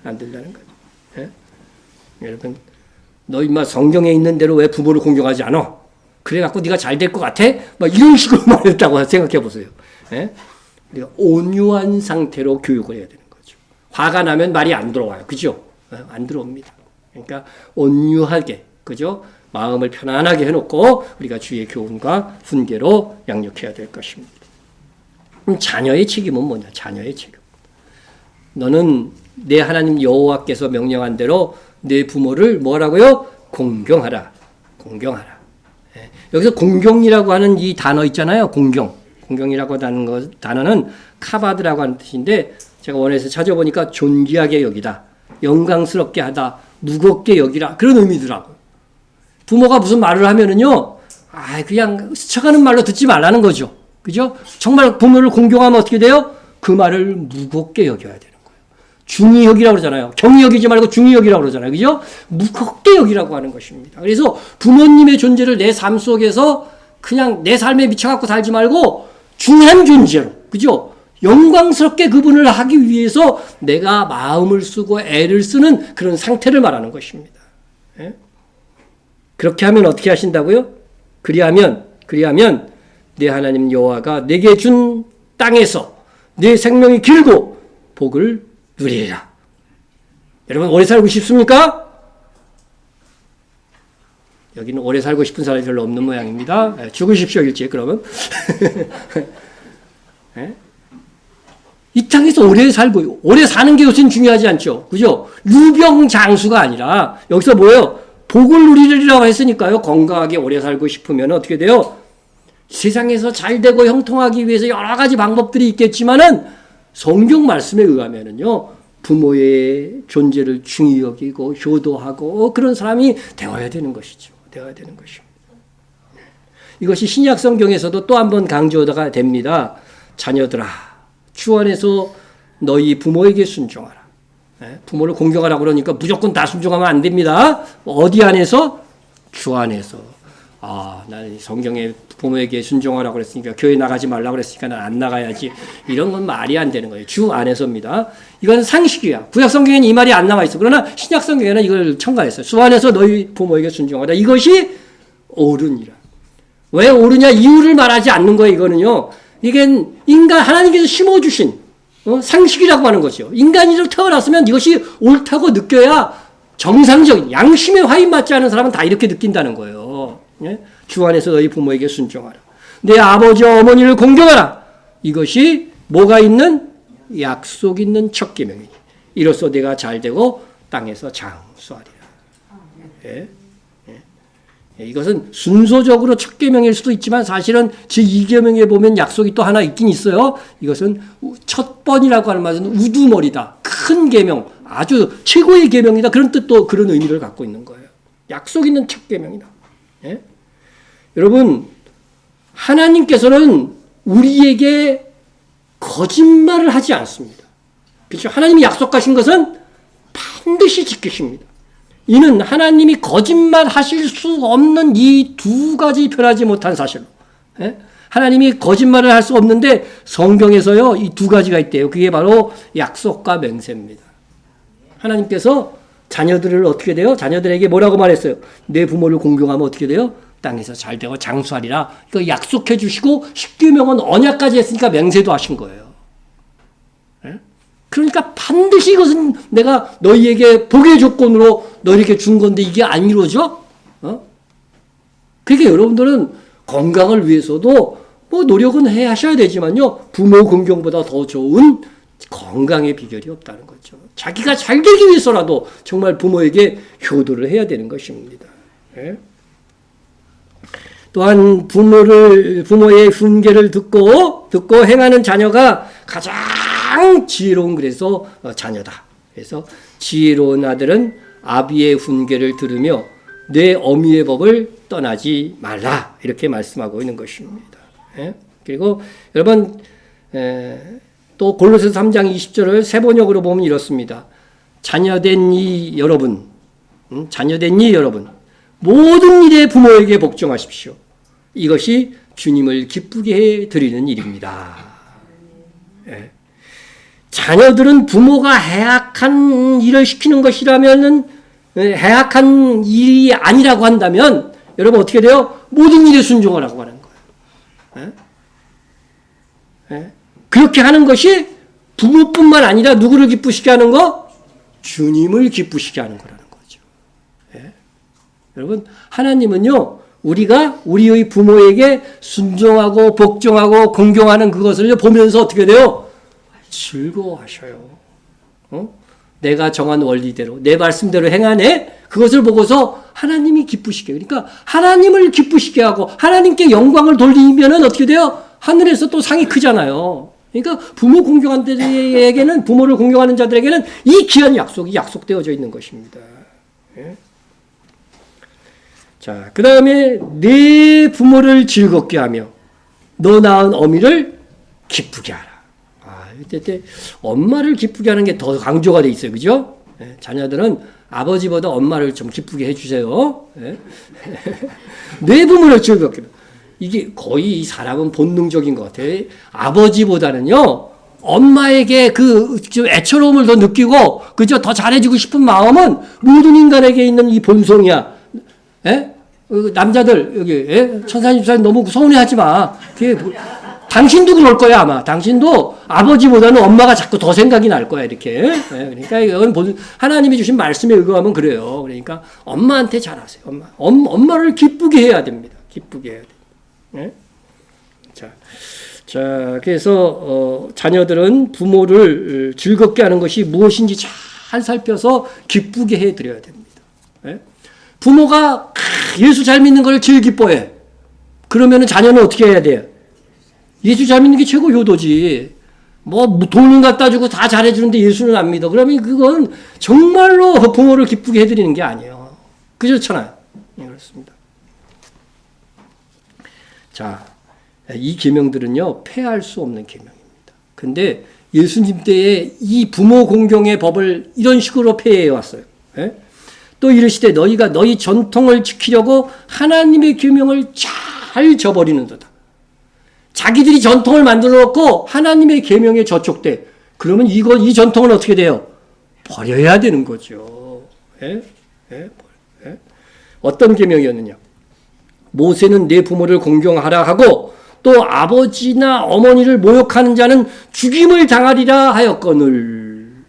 안 된다는 거죠. 예? 여러분, 너 임마 성경에 있는 대로 왜 부모를 공경하지 않아? 그래갖고 네가 잘 될 것 같아? 막 이런 식으로 말했다고 생각해 보세요. 예? 우리가 온유한 상태로 교육을 해야 되는 거죠. 화가 나면 말이 안 들어와요. 그죠? 안 들어옵니다. 그러니까 온유하게, 그죠? 마음을 편안하게 해놓고 우리가 주의 교훈과 훈계로 양육해야 될 것입니다. 그럼 자녀의 책임은 뭐냐? 자녀의 책임. 너는 내 하나님 여호와께서 명령한 대로 내 부모를 뭐라고요? 공경하라. 여기서 공경이라고 하는 이 단어 있잖아요. 공경이라고 하는 단어는 카바드라고 하는 뜻인데 제가 원에서 찾아보니까 존귀하게 여기다, 영광스럽게 하다, 무겁게 여기라 그런 의미더라고요. 부모가 무슨 말을 하면은요, 그냥 스쳐가는 말로 듣지 말라는 거죠. 그죠? 정말 부모를 공경하면 어떻게 돼요? 그 말을 무겁게 여겨야 되는 거예요. 중히 여기라고 그러잖아요. 경히 여기지 말고 중히 여기라고 그러잖아요. 그죠? 무겁게 여기라고 하는 것입니다. 그래서 부모님의 존재를 내 삶 속에서 그냥 내 삶에 미쳐갖고 살지 말고 중한 존재로, 그죠? 영광스럽게 그분을 하기 위해서 내가 마음을 쓰고 애를 쓰는 그런 상태를 말하는 것입니다. 예? 그렇게 하면 어떻게 하신다고요? 그리하면 내 하나님 여호와가 내게 준 땅에서 내 생명이 길고 복을 누리리라. 여러분 오래 살고 싶습니까? 여기는 오래 살고 싶은 사람이 별로 없는 모양입니다. 죽으십시오 일찍 그러면. 네? 이 땅에서 오래 살고 오래 사는 게 요새는 중요하지 않죠. 그죠? 유병장수가 아니라 여기서 뭐예요? 복을 누리리라고 했으니까요. 건강하게 오래 살고 싶으면 어떻게 돼요? 세상에서 잘 되고 형통하기 위해서 여러 가지 방법들이 있겠지만은 성경 말씀에 의하면은요. 부모의 존재를 중히 여기고 효도하고 그런 사람이 되어야 되는 것이죠. 되어야 되는 것입니다. 이것이 신약 성경에서도 또 한 번 강조가 됩니다. 자녀들아, 주 안에서 너희 부모에게 순종하라. 부모를 공경하라고 그러니까 무조건 다 순종하면 안 됩니다. 어디 안에서? 주 안에서. 난 성경에 부모에게 순종하라고 그랬으니까 교회 나가지 말라고 그랬으니까 난 안 나가야지. 이런 건 말이 안 되는 거예요. 주 안에서입니다. 이건 상식이야. 구약 성경에는 이 말이 안 나와 있어. 그러나 신약 성경에는 이걸 첨가했어요. 주 안에서 너희 부모에게 순종하라. 이것이 옳으니라. 왜 옳으냐? 이유를 말하지 않는 거예요. 이거는요. 이게 하나님께서 심어주신 상식이라고 하는 거죠. 인간이로 태어났으면 이것이 옳다고 느껴야 정상적인 양심에 화인 맞지 않은 사람은 다 이렇게 느낀다는 거예요. 주 안에서 너희 부모에게 순종하라. 내 아버지와 어머니를 공경하라. 이것이 뭐가 있는? 약속 있는 첫 계명이니. 이로써 내가 잘되고 땅에서 장수하리라. 예? 이것은 순서적으로 첫 계명일 수도 있지만 사실은 제2계명에 보면 약속이 또 하나 있긴 있어요. 이것은 첫 번이라고 하는 말은 우두머리다. 큰 계명, 아주 최고의 계명이다. 그런 뜻도 그런 의미를 갖고 있는 거예요. 약속 있는 첫 계명이다. 예? 여러분, 하나님께서는 우리에게 거짓말을 하지 않습니다. 그렇죠? 하나님이 약속하신 것은 반드시 지키십니다. 이는 하나님이 거짓말 하실 수 없는 이 두 가지 변하지 못한 사실로. 예? 하나님이 거짓말을 할 수 없는데 성경에서요, 이 두 가지가 있대요. 그게 바로 약속과 맹세입니다. 하나님께서 자녀들을 어떻게 돼요? 자녀들에게 뭐라고 말했어요? 내 부모를 공경하면 어떻게 돼요? 땅에서 잘 되고 장수하리라. 이거 약속해 주시고 십계명은 언약까지 했으니까 맹세도 하신 거예요. 예? 그러니까 반드시 이것은 내가 너희에게 복의 조건으로 너희에게 준 건데 이게 안 이루어져? 그러니까 여러분들은 건강을 위해서도 뭐 노력은 해 하셔야 되지만요. 부모 공경보다 더 좋은 건강의 비결이 없다는 거죠. 자기가 잘 되기 위해서라도 정말 부모에게 효도를 해야 되는 것입니다. 예? 또한 부모의 훈계를 듣고 행하는 자녀가 가장 지혜로운 그래서 자녀다. 그래서 지혜로운 아들은 아비의 훈계를 들으며 내 어미의 법을 떠나지 말라. 이렇게 말씀하고 있는 것입니다. 예? 그리고 여러분 또 골로새서 3장 20절을 세 번역으로 보면 이렇습니다. 자녀된 이 여러분 모든 일에 부모에게 복종하십시오. 이것이 주님을 기쁘게 해 드리는 일입니다. 예. 자녀들은 부모가 해악한 일을 시키는 것이라면은 해악한 일이 아니라고 한다면 여러분 어떻게 돼요? 모든 일에 순종하라고 하는 거예요. 예? 예? 그렇게 하는 것이 부모뿐만 아니라 누구를 기쁘시게 하는 거? 주님을 기쁘시게 하는 거라는 거죠. 예? 여러분 하나님은요. 우리가 우리의 부모에게 순종하고 복종하고 공경하는 그것을 보면서 어떻게 돼요? 즐거워하셔요. 내가 정한 원리대로 내 말씀대로 행하네? 그것을 보고서 하나님이 기쁘시게. 그러니까 하나님을 기쁘시게 하고 하나님께 영광을 돌리면 어떻게 돼요? 하늘에서 또 상이 크잖아요. 그러니까 부모를 공경하는 자들에게는 이 귀한 약속이 약속되어져 있는 것입니다. 예? 자, 그 다음에 내 부모를 즐겁게 하며 너 낳은 어미를 기쁘게 하라. 이때 엄마를 기쁘게 하는 게 더 강조가 돼 있어요. 그죠? 예, 자녀들은 아버지보다 엄마를 좀 기쁘게 해주세요. 예? 내 부모를 즐겁게. 이게 거의 이 사람은 본능적인 것 같아요. 아버지보다는요, 엄마에게 그 애처로움을 더 느끼고, 그죠? 더 잘해주고 싶은 마음은 모든 인간에게 있는 이 본성이야. 예? 남자들, 여기, 예? 천사님사님 너무 서운해하지 마. 당신도 그럴 거야, 아마. 당신도 아버지보다는 엄마가 자꾸 더 생각이 날 거야, 이렇게. 예? 그러니까 이건 하나님이 주신 말씀에 의거하면 그래요. 그러니까 엄마한테 잘하세요. 엄마를 기쁘게 해야 됩니다. 기쁘게 해야 돼요. 예? 자, 그래서 자녀들은 부모를 즐겁게 하는 것이 무엇인지 잘 살펴서 기쁘게 해드려야 됩니다. 예? 부모가 예수 잘 믿는 걸 제일 기뻐해. 그러면은 자녀는 어떻게 해야 돼요? 예수 잘 믿는 게 최고 효도지. 뭐 돈은 갖다 주고 다 잘해주는데 예수는 안 믿어. 그러면 그건 정말로 부모를 기쁘게 해드리는 게 아니에요. 그렇잖아요. 네, 그렇습니다. 자, 이 계명들은요, 폐할 수 없는 계명입니다. 근데 예수님 때에 이 부모 공경의 법을 이런 식으로 폐해 왔어요. 예? 또 이르시되 너희가 너희 전통을 지키려고 하나님의 계명을 잘 저버리는도다. 자기들이 전통을 만들어 놓고 하나님의 계명에 저촉돼. 그러면 이 전통은 어떻게 돼요? 버려야 되는 거죠. 예? 어떤 계명이었느냐? 모세는 내 부모를 공경하라 하고 또 아버지나 어머니를 모욕하는 자는 죽임을 당하리라 하였거늘.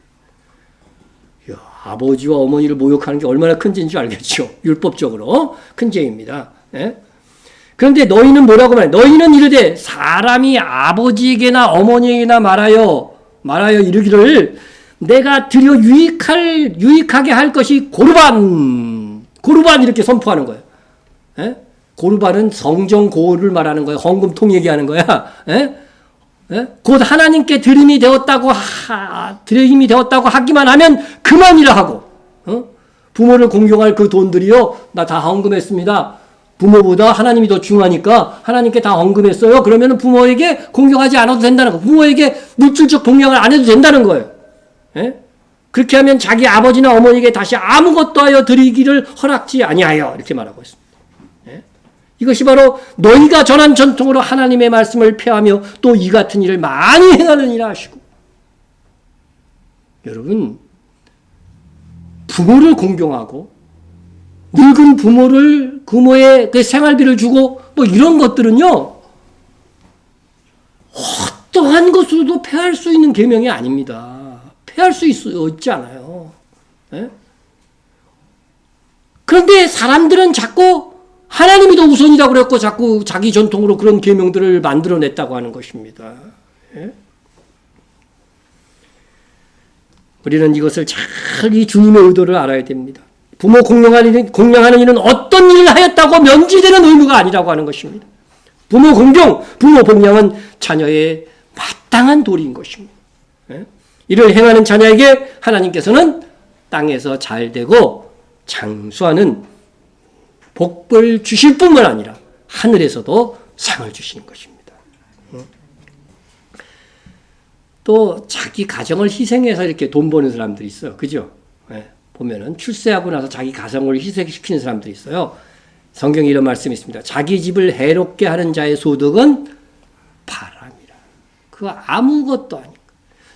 야, 아버지와 어머니를 모욕하는 게 얼마나 큰 죄인지 알겠죠? 율법적으로 큰 죄입니다. 예? 그런데 너희는 뭐라고 말해? 너희는 이르되 사람이 아버지에게나 어머니에게나 말하여 이르기를 내가 드려 유익하게 할 것이 고르반 이렇게 선포하는 거예요. 예? 고르반은 성정고를 말하는 거예요. 헌금통 얘기하는 거야. 예? 예? 곧 하나님께 드림이 되었다고 하기만 하면 그만이라 하고, 부모를 공경할 그 돈들이요, 나 다 헌금했습니다. 부모보다 하나님이 더 중요하니까 하나님께 다 헌금했어요. 그러면 부모에게 공경하지 않아도 된다는 거. 부모에게 물질적 공경을 안 해도 된다는 거예요. 예? 그렇게 하면 자기 아버지나 어머니에게 다시 아무것도 하여 드리기를 허락지 아니하여 이렇게 말하고 있습니다. 예? 이것이 바로 너희가 전한 전통으로 하나님의 말씀을 폐하며 또 이 같은 일을 많이 행하느니라 하시고. 여러분, 부모를 공경하고 늙은 부모의 그 생활비를 주고 뭐 이런 것들은요, 어떠한 것으로도 폐할 수 있는 계명이 아닙니다. 폐할 수 있지 않아요. 예? 그런데 사람들은 자꾸 하나님이 더 우선이라고 그랬고 자꾸 자기 전통으로 그런 계명들을 만들어냈다고 하는 것입니다. 예? 우리는 이것을 잘 이 주님의 의도를 알아야 됩니다. 부모 공경하는 일은 어떤 일을 하였다고 면제되는 의무가 아니라고 하는 것입니다. 부모 공경, 부모 봉양은 자녀의 마땅한 도리인 것입니다. 이를 행하는 자녀에게 하나님께서는 땅에서 잘되고 장수하는 복을 주실 뿐만 아니라 하늘에서도 상을 주시는 것입니다. 또 자기 가정을 희생해서 이렇게 돈 버는 사람들이 있어요. 그죠? 보면은 출세하고 나서 자기 가정을 희생시키는 사람들이 있어요. 성경에 이런 말씀이 있습니다. 자기 집을 해롭게 하는 자의 소득은 바람이라. 그거 아무것도 아니고.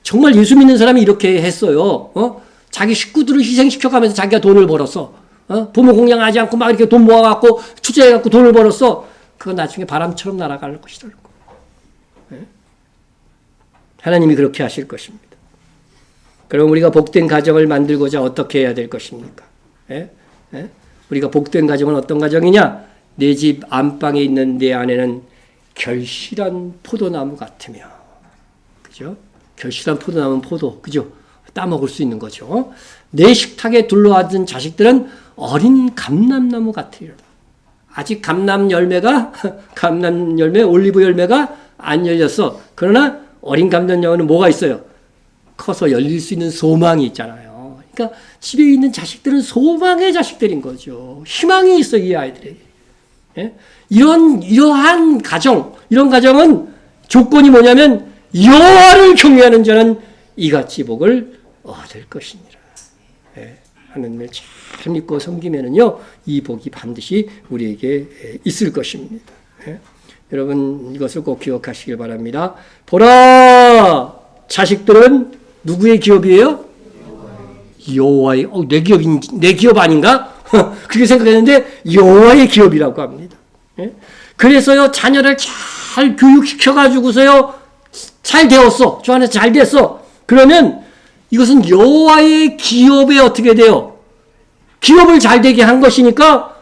정말 예수 믿는 사람이 이렇게 했어요. 자기 식구들을 희생시켜가면서 자기가 돈을 벌었어. 부모 공양하지 않고 막 이렇게 돈 모아갖고 투자해갖고 돈을 벌었어. 그거 나중에 바람처럼 날아갈 것이다. 하나님이 그렇게 하실 것입니다. 그럼 우리가 복된 가정을 만들고자 어떻게 해야 될 것입니까? 우리가 복된 가정은 어떤 가정이냐? 내 집 안방에 있는 내 아내는 결실한 포도나무 같으며, 그죠? 결실한 포도나무는 포도, 그죠? 따먹을 수 있는 거죠. 내 식탁에 둘러앉은 자식들은 어린 감람나무 같으리라. 아직 감람 열매, 올리브 열매가 안 열렸어. 그러나 어린 감람나무는 뭐가 있어요? 커서 열릴 수 있는 소망이 있잖아요. 그러니까 집에 있는 자식들은 소망의 자식들인 거죠. 희망이 있어, 이 아이들에게. 예? 이러한 가정, 이런 가정은 조건이 뭐냐면 여호와를 경외하는 자는 이같이 복을 얻을 것이니라. 예? 하나님을 잘 믿고 섬기면은요, 이 복이 반드시 우리에게 있을 것입니다. 예? 여러분 이것을 꼭 기억하시길 바랍니다. 보라, 자식들은 누구의 기업이에요? 여호와의. 내 기업 아닌가? 그렇게 생각했는데 여호와의 기업이라고 합니다. 예? 그래서요, 자녀를 잘 교육시켜 가지고서요, 잘 되었어. 저 안에서 잘 됐어. 그러면 이것은 여호와의 기업에 어떻게 돼요? 기업을 잘 되게 한 것이니까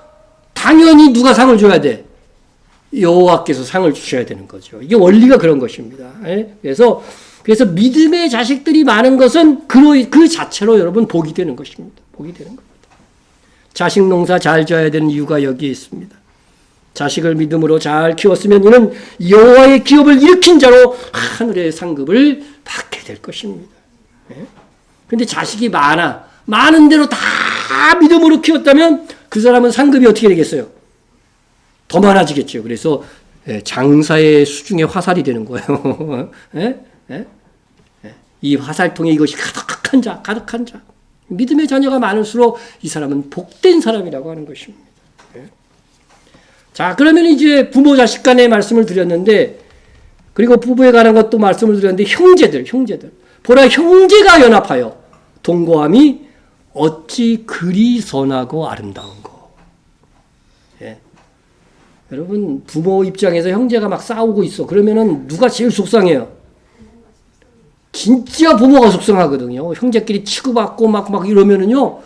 당연히 누가 상을 줘야 돼? 여호와께서 상을 주셔야 되는 거죠. 이게 원리가 그런 것입니다. 예? 그래서 믿음의 자식들이 많은 것은 그 자체로 여러분 복이 되는 것입니다. 복이 되는 겁니다. 자식 농사 잘 져야 되는 이유가 여기에 있습니다. 자식을 믿음으로 잘 키웠으면 이는 여호와의 기업을 일으킨 자로 하늘의 상급을 받게 될 것입니다. 그런데 자식이 많은 대로 다 믿음으로 키웠다면 그 사람은 상급이 어떻게 되겠어요? 더 많아지겠죠. 그래서 장사의 수중에 화살이 되는 거예요. 이 화살통에 이것이 가득한 자. 믿음의 자녀가 많을수록 이 사람은 복된 사람이라고 하는 것입니다. 자, 그러면 이제 부모 자식 간의 말씀을 드렸는데, 그리고 부부에 관한 것도 말씀을 드렸는데, 형제들. 보라, 형제가 연합하여 동거함이 어찌 그리 선하고 아름다운 거. 예. 여러분, 부모 입장에서 형제가 막 싸우고 있어. 그러면은 누가 제일 속상해요? 진짜 부모가 속상하거든요. 형제끼리 치고받고 막 이러면은요,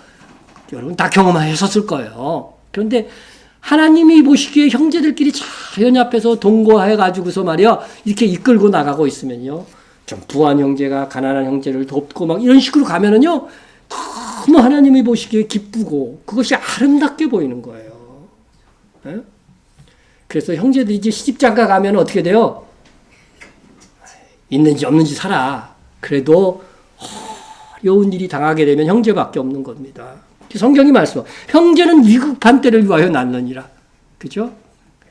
여러분 다 경험하셨을 거예요. 그런데 하나님이 보시기에 형제들끼리 잘 연합해서 동거해가지고서 말이야, 이렇게 이끌고 나가고 있으면요, 좀 부한 형제가 가난한 형제를 돕고 막 이런 식으로 가면은요, 너무 하나님이 보시기에 기쁘고 그것이 아름답게 보이는 거예요. 네? 그래서 형제들이 이제 시집장가 가면 어떻게 돼요? 있는지 없는지 살아. 그래도 어려운 일이 당하게 되면 형제밖에 없는 겁니다. 성경이 말씀, 형제는 위급한 때를 위하여 낳느니라. 그죠?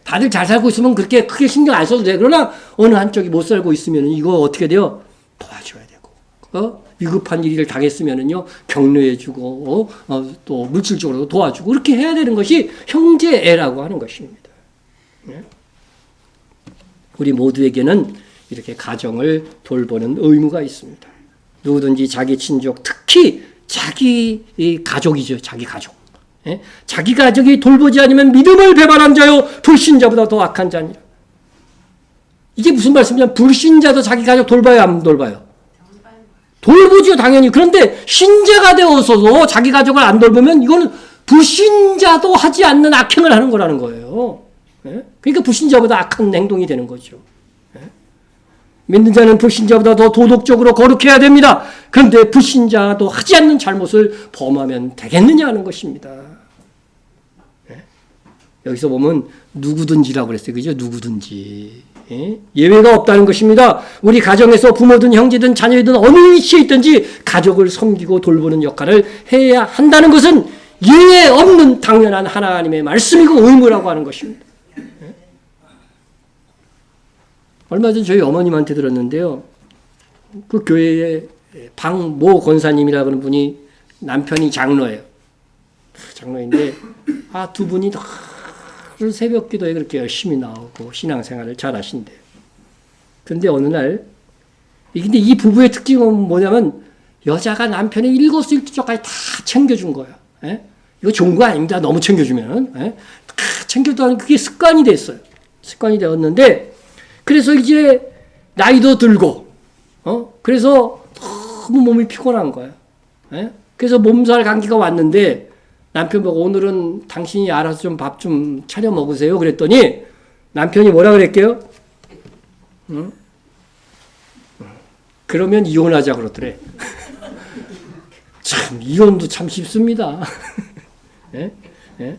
다들 잘 살고 있으면 그렇게 크게 신경 안 써도 돼. 그러나 어느 한쪽이 못 살고 있으면 이거 어떻게 돼요? 도와줘야 되고. 위급한 일을 당했으면은요, 격려해주고, 또 물질적으로 도와주고, 그렇게 해야 되는 것이 형제애라고 하는 것입니다. 네? 우리 모두에게는 이렇게 가정을 돌보는 의무가 있습니다. 누구든지 자기 친족, 특히 자기 가족이죠. 자기 가족. 예? 자기 가족이 돌보지 않으면 믿음을 배반한 자요 불신자보다 더 악한 자니라. 이게 무슨 말씀이냐면 불신자도 자기 가족 돌봐요, 안 돌봐요? 돌보죠, 당연히. 그런데 신자가 되어서도 자기 가족을 안 돌보면 이거는 불신자도 하지 않는 악행을 하는 거라는 거예요. 예? 그러니까 불신자보다 악한 행동이 되는 거죠. 믿는 자는 불신자보다 더 도덕적으로 거룩해야 됩니다. 그런데 불신자도 하지 않는 잘못을 범하면 되겠느냐 하는 것입니다. 예? 여기서 보면 누구든지라고 그랬어요. 그죠? 누구든지. 예? 예외가 없다는 것입니다. 우리 가정에서 부모든 형제든 자녀든 어느 위치에 있든지 가족을 섬기고 돌보는 역할을 해야 한다는 것은 예외 없는 당연한 하나님의 말씀이고 의무라고 하는 것입니다. 얼마 전 저희 어머님한테 들었는데요. 그 교회에 방모 권사님이라고 하는 분이 남편이 장로예요. 장로인데, 두 분이 늘 새벽 기도에 그렇게 열심히 나오고 신앙생활을 잘 하신대요. 그런데 어느 날, 근데 이 부부의 특징은 뭐냐면, 여자가 남편의 일거수일투족까지 다 챙겨준 거예요. 예? 이거 좋은 거 아닙니다. 너무 챙겨주면. 예? 다 챙겨주는 그게 습관이 됐어요. 습관이 되었는데, 그래서 이제 나이도 들고, 그래서 너무 몸이 피곤한 거예요. 예? 그래서 몸살 감기가 왔는데 남편 보고 오늘은 당신이 알아서 좀 밥 좀 차려 먹으세요. 그랬더니 남편이 뭐라 그랬게요? 응? 그러면 이혼하자 그러더래. 참 이혼도 참 쉽습니다. 예? 예?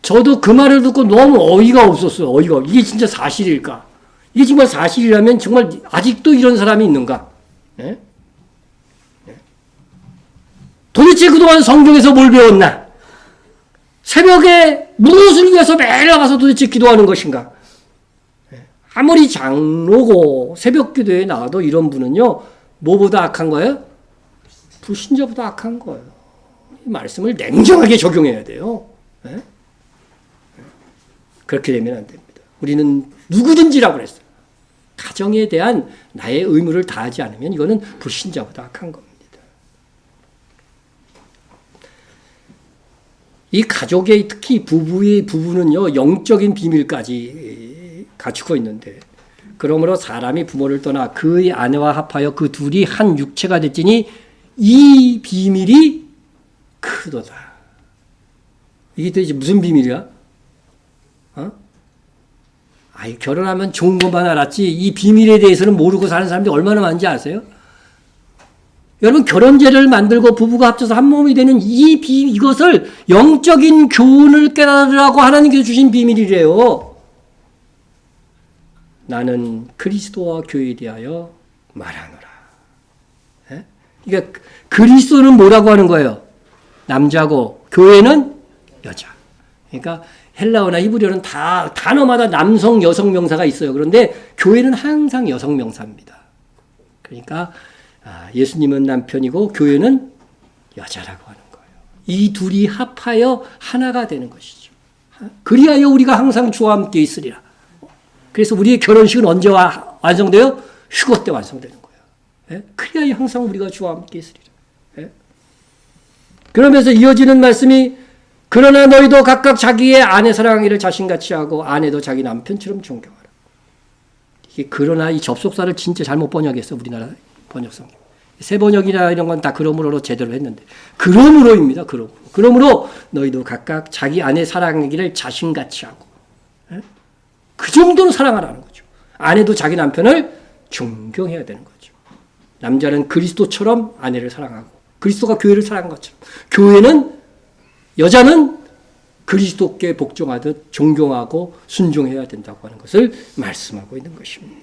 저도 그 말을 듣고 너무 어이가 없었어요. 이게 진짜 사실일까? 이게 정말 사실이라면 정말 아직도 이런 사람이 있는가? 예? 예. 도대체 그동안 성경에서 뭘 배웠나? 새벽에 무엇을 위해서 매일 나가서 도대체 기도하는 것인가? 아무리 장로고 새벽 기도에 나와도 이런 분은요, 뭐보다 악한 거예요? 불신자보다 악한 거예요. 이 말씀을 냉정하게 적용해야 돼요. 그렇게 되면 안 됩니다. 우리는 누구든지라고 그랬어요. 가정에 대한 나의 의무를 다하지 않으면 이거는 불신자보다 악한 겁니다. 이 가족의 특히 부부는요, 영적인 비밀까지 갖추고 있는데, 그러므로 사람이 부모를 떠나 그의 아내와 합하여 그 둘이 한 육체가 됐지니 이 비밀이 크도다. 이게 도대체 무슨 비밀이야? 결혼하면 좋은 것만 알았지 이 비밀에 대해서는 모르고 사는 사람들이 얼마나 많은지 아세요? 여러분, 결혼제를 만들고 부부가 합쳐서 한 몸이 되는 이것을 영적인 교훈을 깨달으라고 하나님께서 주신 비밀이래요. 나는 그리스도와 교회에 대하여 말하노라. 그러니까 그리스도는 뭐라고 하는 거예요? 남자고 교회는 여자. 그러니까 헬라어나 히브리어는 다 단어마다 남성, 여성 명사가 있어요. 그런데 교회는 항상 여성 명사입니다. 그러니까 예수님은 남편이고 교회는 여자라고 하는 거예요. 이 둘이 합하여 하나가 되는 것이죠. 그리하여 우리가 항상 주와 함께 있으리라. 그래서 우리의 결혼식은 언제 완성돼요? 휴거 때 완성되는 거예요. 그리하여 항상 우리가 주와 함께 있으리라. 그러면서 이어지는 말씀이 그러나 너희도 각각 자기의 아내 사랑하기를 자신같이 하고 아내도 자기 남편처럼 존경하라. 이게 그러나 이 접속사를 진짜 잘못 번역했어. 우리나라 번역성. 새 번역이나 이런 건 다 그러므로로 제대로 했는데 그러므로입니다. 그러므로 너희도 각각 자기 아내 사랑하기를 자신같이 하고 그 정도로 사랑하라는 거죠. 아내도 자기 남편을 존경해야 되는 거죠. 남자는 그리스도처럼 아내를 사랑하고 그리스도가 교회를 사랑한 것처럼 여자는 그리스도께 복종하듯 존경하고 순종해야 된다고 하는 것을 말씀하고 있는 것입니다.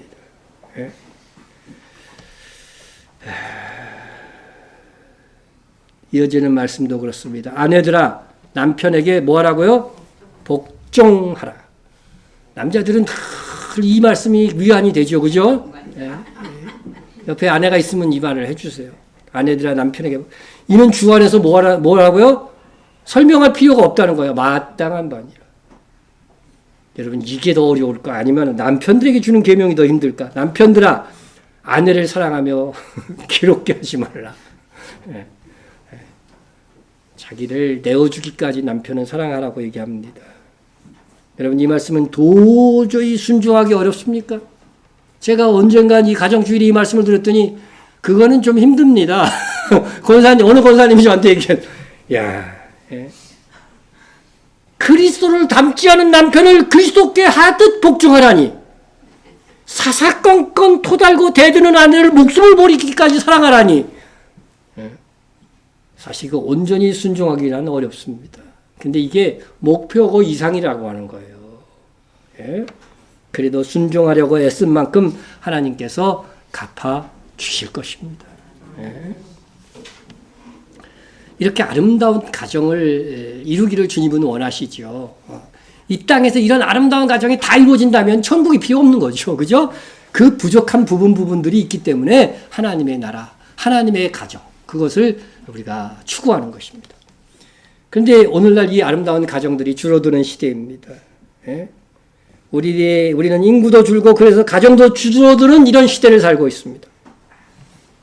이어지는 말씀도 그렇습니다. 아내들아 남편에게 뭐 하라고요? 복종하라. 남자들은 이 말씀이 위안이 되죠. 그죠? 옆에 아내가 있으면 이 말을 해주세요. 아내들아 남편에게 이는 주 안에서 뭐라고요? 설명할 필요가 없다는 거예요. 마땅한 바니라. 여러분 이게 더 어려울까? 아니면 남편들에게 주는 계명이 더 힘들까? 남편들아 아내를 사랑하며 괴롭게 하지 말라. 자기를 내어주기까지 남편은 사랑하라고 얘기합니다. 여러분 이 말씀은 도저히 순종하기 어렵습니까? 제가 언젠간 이 가정주일에 이 말씀을 들었더니 그거는 좀 힘듭니다. 어느 권사님이 저한테 얘기한 그리스도를 닮지 않은 남편을 그리스도께 하듯 복종하라니 사사건건 토달고 대드는 아내를 목숨을 버리기까지 사랑하라니 사실 그 온전히 순종하기는 어렵습니다. 근데 이게 목표고 이상이라고 하는 거예요. 그래도 순종하려고 애쓴 만큼 하나님께서 갚아 주실 것입니다. 이렇게 아름다운 가정을 이루기를 주님은 원하시죠. 이 땅에서 이런 아름다운 가정이 다 이루어진다면 천국이 필요 없는 거죠. 그죠? 그 부족한 부분들이 있기 때문에 하나님의 나라, 하나님의 가정, 그것을 우리가 추구하는 것입니다. 그런데 오늘날 이 아름다운 가정들이 줄어드는 시대입니다. 우리는 인구도 줄고 그래서 가정도 줄어드는 이런 시대를 살고 있습니다.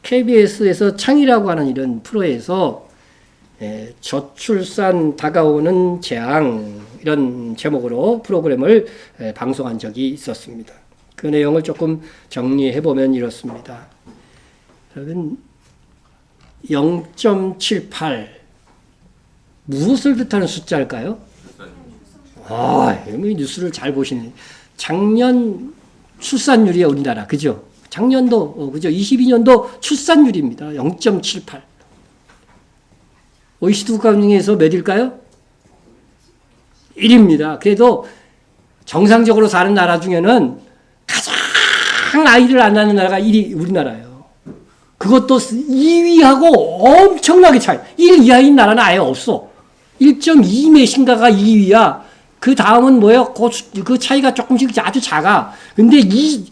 KBS에서 창이라고 하는 이런 프로에서 저출산 다가오는 재앙 이런 제목으로 프로그램을 방송한 적이 있었습니다. 그 내용을 조금 정리해보면 이렇습니다. 여러분 0.78 무엇을 뜻하는 숫자일까요? 이 뉴스를 잘 보시네. 작년 출산율이에요, 우리나라. 그죠? 작년도, 그죠? 22년도 출산율입니다. 0.78. OECD 국가 중에서 몇일까요? 1입니다. 그래도 정상적으로 사는 나라 중에는 가장 아이를 안 낳는 나라가 1위 우리나라예요. 그것도 2위하고 엄청나게 차이. 1 이하인 나라는 아예 없어. 1.2 몇인가가 2위야. 그 다음은 뭐예요? 그 차이가 조금씩 아주 작아. 근데 2위와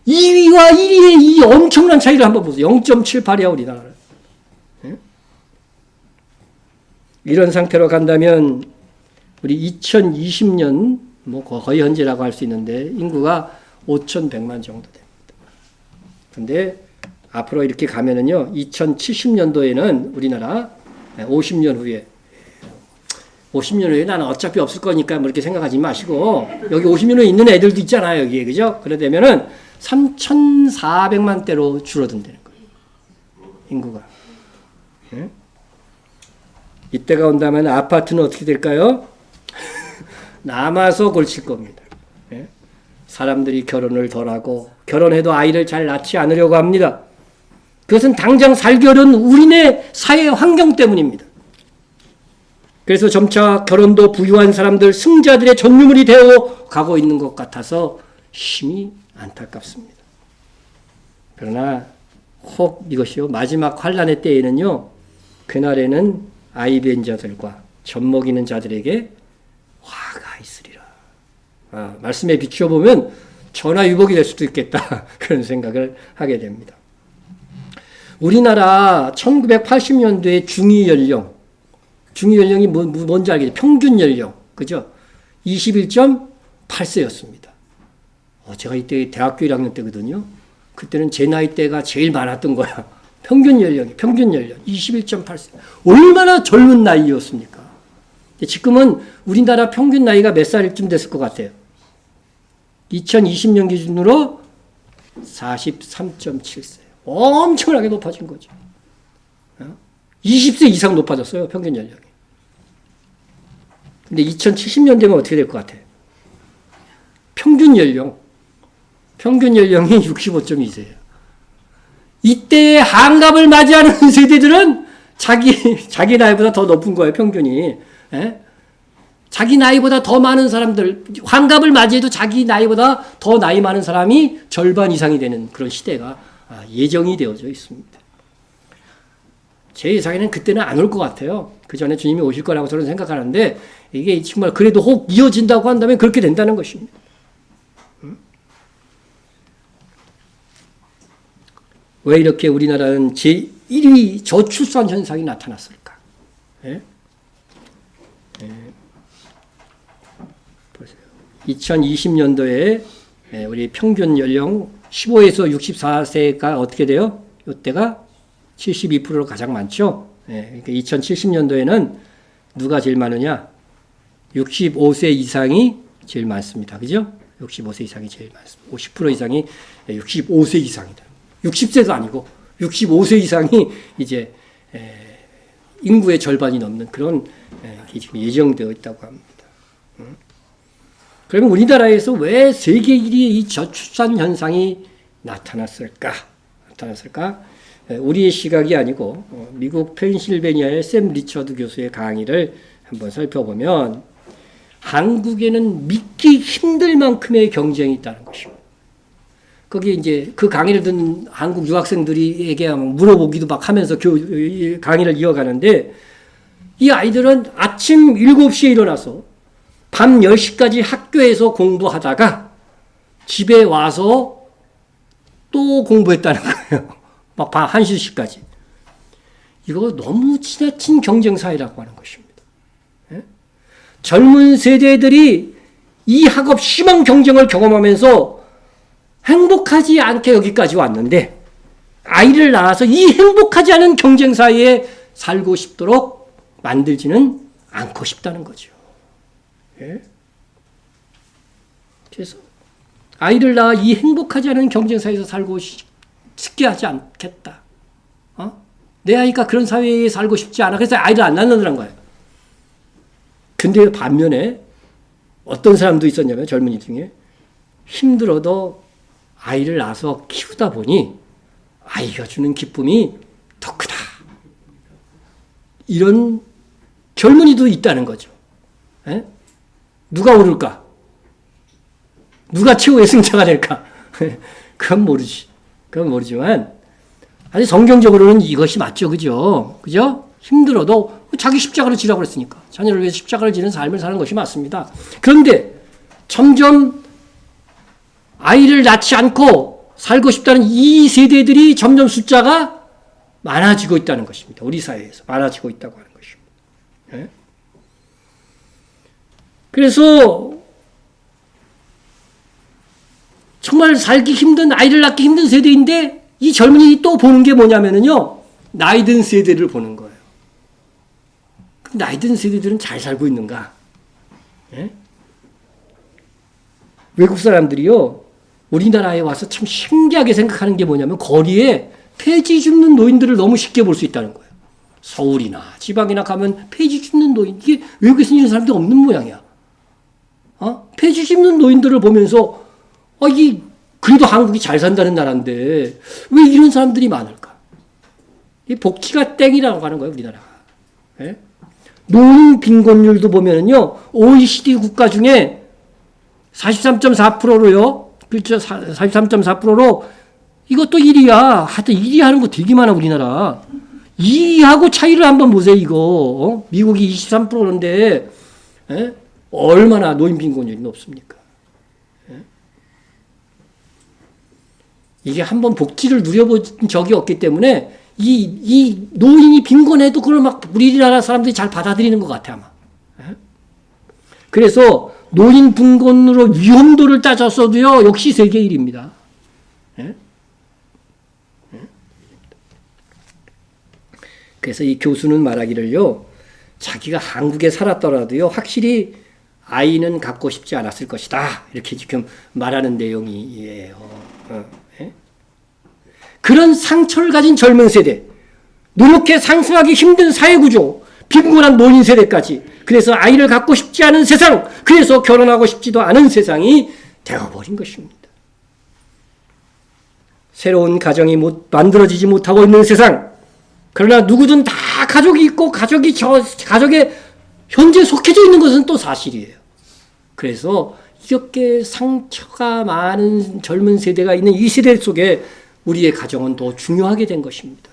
1위의 이 엄청난 차이를 한번 보세요. 0.78이야, 우리나라는. 예? 이런 상태로 간다면, 우리 2020년, 뭐 거의 현재라고 할 수 있는데, 인구가 5,100만 정도 됩니다. 근데, 앞으로 이렇게 가면은요, 2070년도에는 우리나라 50년 후에, 50년 후에 나는 어차피 없을 거니까 뭐 이렇게 생각하지 마시고, 여기 50년 후에 있는 애들도 있잖아요, 여기에. 그죠? 그래 되면은 3,400만 대로 줄어든다는 거예요. 인구가. 예? 이때가 온다면 아파트는 어떻게 될까요? 남아서 골칠 겁니다. 예? 사람들이 결혼을 덜 하고, 결혼해도 아이를 잘 낳지 않으려고 합니다. 그것은 당장 살기 어려운 우리네 사회 환경 때문입니다. 그래서 점차 결혼도 부유한 사람들, 승자들의 전유물이 되어 가고 있는 것 같아서 심히 안타깝습니다. 그러나 혹 이것이요, 마지막 환란의 때에는요, 그날에는 아이 벤 자들과 젖 먹이는 자들에게 화가 있으리라. 말씀에 비추어 보면 전화위복이 될 수도 있겠다. 그런 생각을 하게 됩니다. 우리나라 1980년도에 중위 연령이 뭔지 알겠죠? 평균 연령, 그죠? 21.8세였습니다. 제가 이때 대학교 1학년 때거든요. 그때는 제 나이 때가 제일 많았던 거야. 평균 연령 21.8세. 얼마나 젊은 나이였습니까? 지금은 우리나라 평균 나이가 몇 살쯤 됐을 것 같아요? 2020년 기준으로 43.7세. 엄청나게 높아진 거죠. 20세 이상 높아졌어요, 평균 연령이. 근데 2070년 되면 어떻게 될 것 같아요? 평균 연령이 65.2세예요. 이때의 한갑을 맞이하는 세대들은 자기 나이보다 더 높은 거예요, 평균이. 예? 자기 나이보다 더 많은 사람들, 환갑을 맞이해도 자기 나이보다 더 나이 많은 사람이 절반 이상이 되는 그런 시대가 예정이 되어져 있습니다. 제 예상에는 그때는 안 올 것 같아요. 그 전에 주님이 오실 거라고 저는 생각하는데, 이게 정말 그래도 혹 이어진다고 한다면 그렇게 된다는 것입니다. 왜 이렇게 우리나라는 제1위 저출산 현상이 나타났을까? 예? 예. 보세요. 2020년도에 우리 평균 연령 15에서 64세가 어떻게 돼요? 이때가 72%로 가장 많죠. 그러니까 2070년도에는 누가 제일 많으냐? 65세 이상이 제일 많습니다. 그죠? 65세 이상이 제일 많습니다. 50% 이상이 65세 이상이다. 60세도 아니고 65세 이상이 이제 인구의 절반이 넘는 그런 게 지금 예정되어 있다고 합니다. 그러면 우리나라에서 왜 세계 1위의 이 저출산 현상이 나타났을까? 우리의 시각이 아니고 미국 펜실베니아의 샘 리처드 교수의 강의를 한번 살펴보면 한국에는 믿기 힘들 만큼의 경쟁이 있다는 것입니다. 거기 이제 그 강의를 듣는 한국 유학생들에게 물어보기도 막 하면서 강의를 이어가는데, 이 아이들은 아침 7시에 일어나서 밤 10시까지 학교에서 공부하다가 집에 와서 또 공부했다는 거예요. 막 밤 1시까지. 이거 너무 지나친 경쟁 사회라고 하는 것입니다. 예? 젊은 세대들이 이 학업 심한 경쟁을 경험하면서 행복하지 않게 여기까지 왔는데, 아이를 낳아서 이 행복하지 않은 경쟁 사회에 살고 싶도록 만들지는 않고 싶다는 거죠. 예? 그래서 아이를 낳아 이 행복하지 않은 경쟁 사회에서 살고 싶게 하지 않겠다. 내 아이가 그런 사회에 살고 싶지 않아. 그래서 아이를 안 낳는다는 거예요. 근데 반면에 어떤 사람도 있었냐면, 젊은이 중에 힘들어도 아이를 낳아서 키우다 보니 아이가 주는 기쁨이 더 크다. 이런 젊은이도 있다는 거죠. 에? 누가 오를까? 누가 최후의 승자가 될까? 그건 모르지만 아니, 성경적으로는 이것이 맞죠. 그죠? 그죠? 힘들어도 자기 십자가를 지라고 그랬으니까. 자녀를 위해서 십자가를 지는 삶을 사는 것이 맞습니다. 그런데 점점 아이를 낳지 않고 살고 싶다는 이 세대들이 점점 숫자가 많아지고 있다는 것입니다. 우리 사회에서 많아지고 있다고 하는 것입니다. 네? 그래서 정말 살기 힘든, 아이를 낳기 힘든 세대인데 이 젊은이들이 또 보는 게 뭐냐면요. 나이 든 세대를 보는 거예요. 나이 든 세대들은 잘 살고 있는가? 예? 외국 사람들이요. 우리나라에 와서 참 신기하게 생각하는 게 뭐냐면 거리에 폐지 줍는 노인들을 너무 쉽게 볼 수 있다는 거예요. 서울이나 지방이나 가면 폐지 줍는 노인, 이게 외국에서 이런 사람들이 없는 모양이야. 폐지 줍는 노인들을 보면서 그래도 한국이 잘 산다는 나라인데 왜 이런 사람들이 많을까? 이 복지가 땡이라고 하는 거예요, 우리나라가. 예? 노인 빈곤율도 보면은요, OECD 국가 중에 43.4%로요, 그렇죠, 43.4%로 이것도 1위야. 하여튼 1위 하는 거 되게 많아, 우리나라. 2위하고 차이를 한번 보세요, 이거. 미국이 23%인데, 예? 얼마나 노인 빈곤율이 높습니까? 이게 한번 복지를 누려본 적이 없기 때문에 이 노인이 빈곤해도 그걸 막 우리나라 사람들이 잘 받아들이는 것 같아, 아마. 그래서 노인 빈곤으로 위험도를 따졌어도요, 역시 세계 1위입니다. 그래서 이 교수는 말하기를요, 자기가 한국에 살았더라도요, 확실히 아이는 갖고 싶지 않았을 것이다. 이렇게 지금 말하는 내용이에요. 그런 상처를 가진 젊은 세대, 노력해 상승하기 힘든 사회구조, 빈곤한 노인 세대까지, 그래서 아이를 갖고 싶지 않은 세상, 그래서 결혼하고 싶지도 않은 세상이 되어버린 것입니다. 새로운 가정이 만들어지지 못하고 있는 세상, 그러나 누구든 다 가족이 있고 가족에 현재 속해져 있는 것은 또 사실이에요. 그래서 이렇게 상처가 많은 젊은 세대가 있는 이 세대 속에 우리의 가정은 더 중요하게 된 것입니다.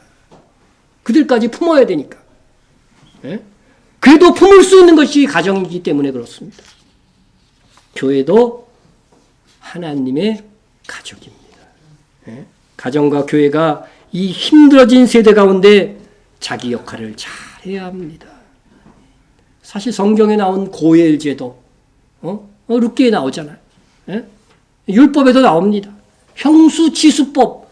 그들까지 품어야 되니까. 예? 그래도 품을 수 있는 것이 가정이기 때문에 그렇습니다. 교회도 하나님의 가족입니다. 예? 가정과 교회가 이 힘들어진 세대 가운데 자기 역할을 잘해야 합니다. 사실 성경에 나온 고엘제도, 룻기에 나오잖아요. 예? 율법에도 나옵니다. 형수지수법,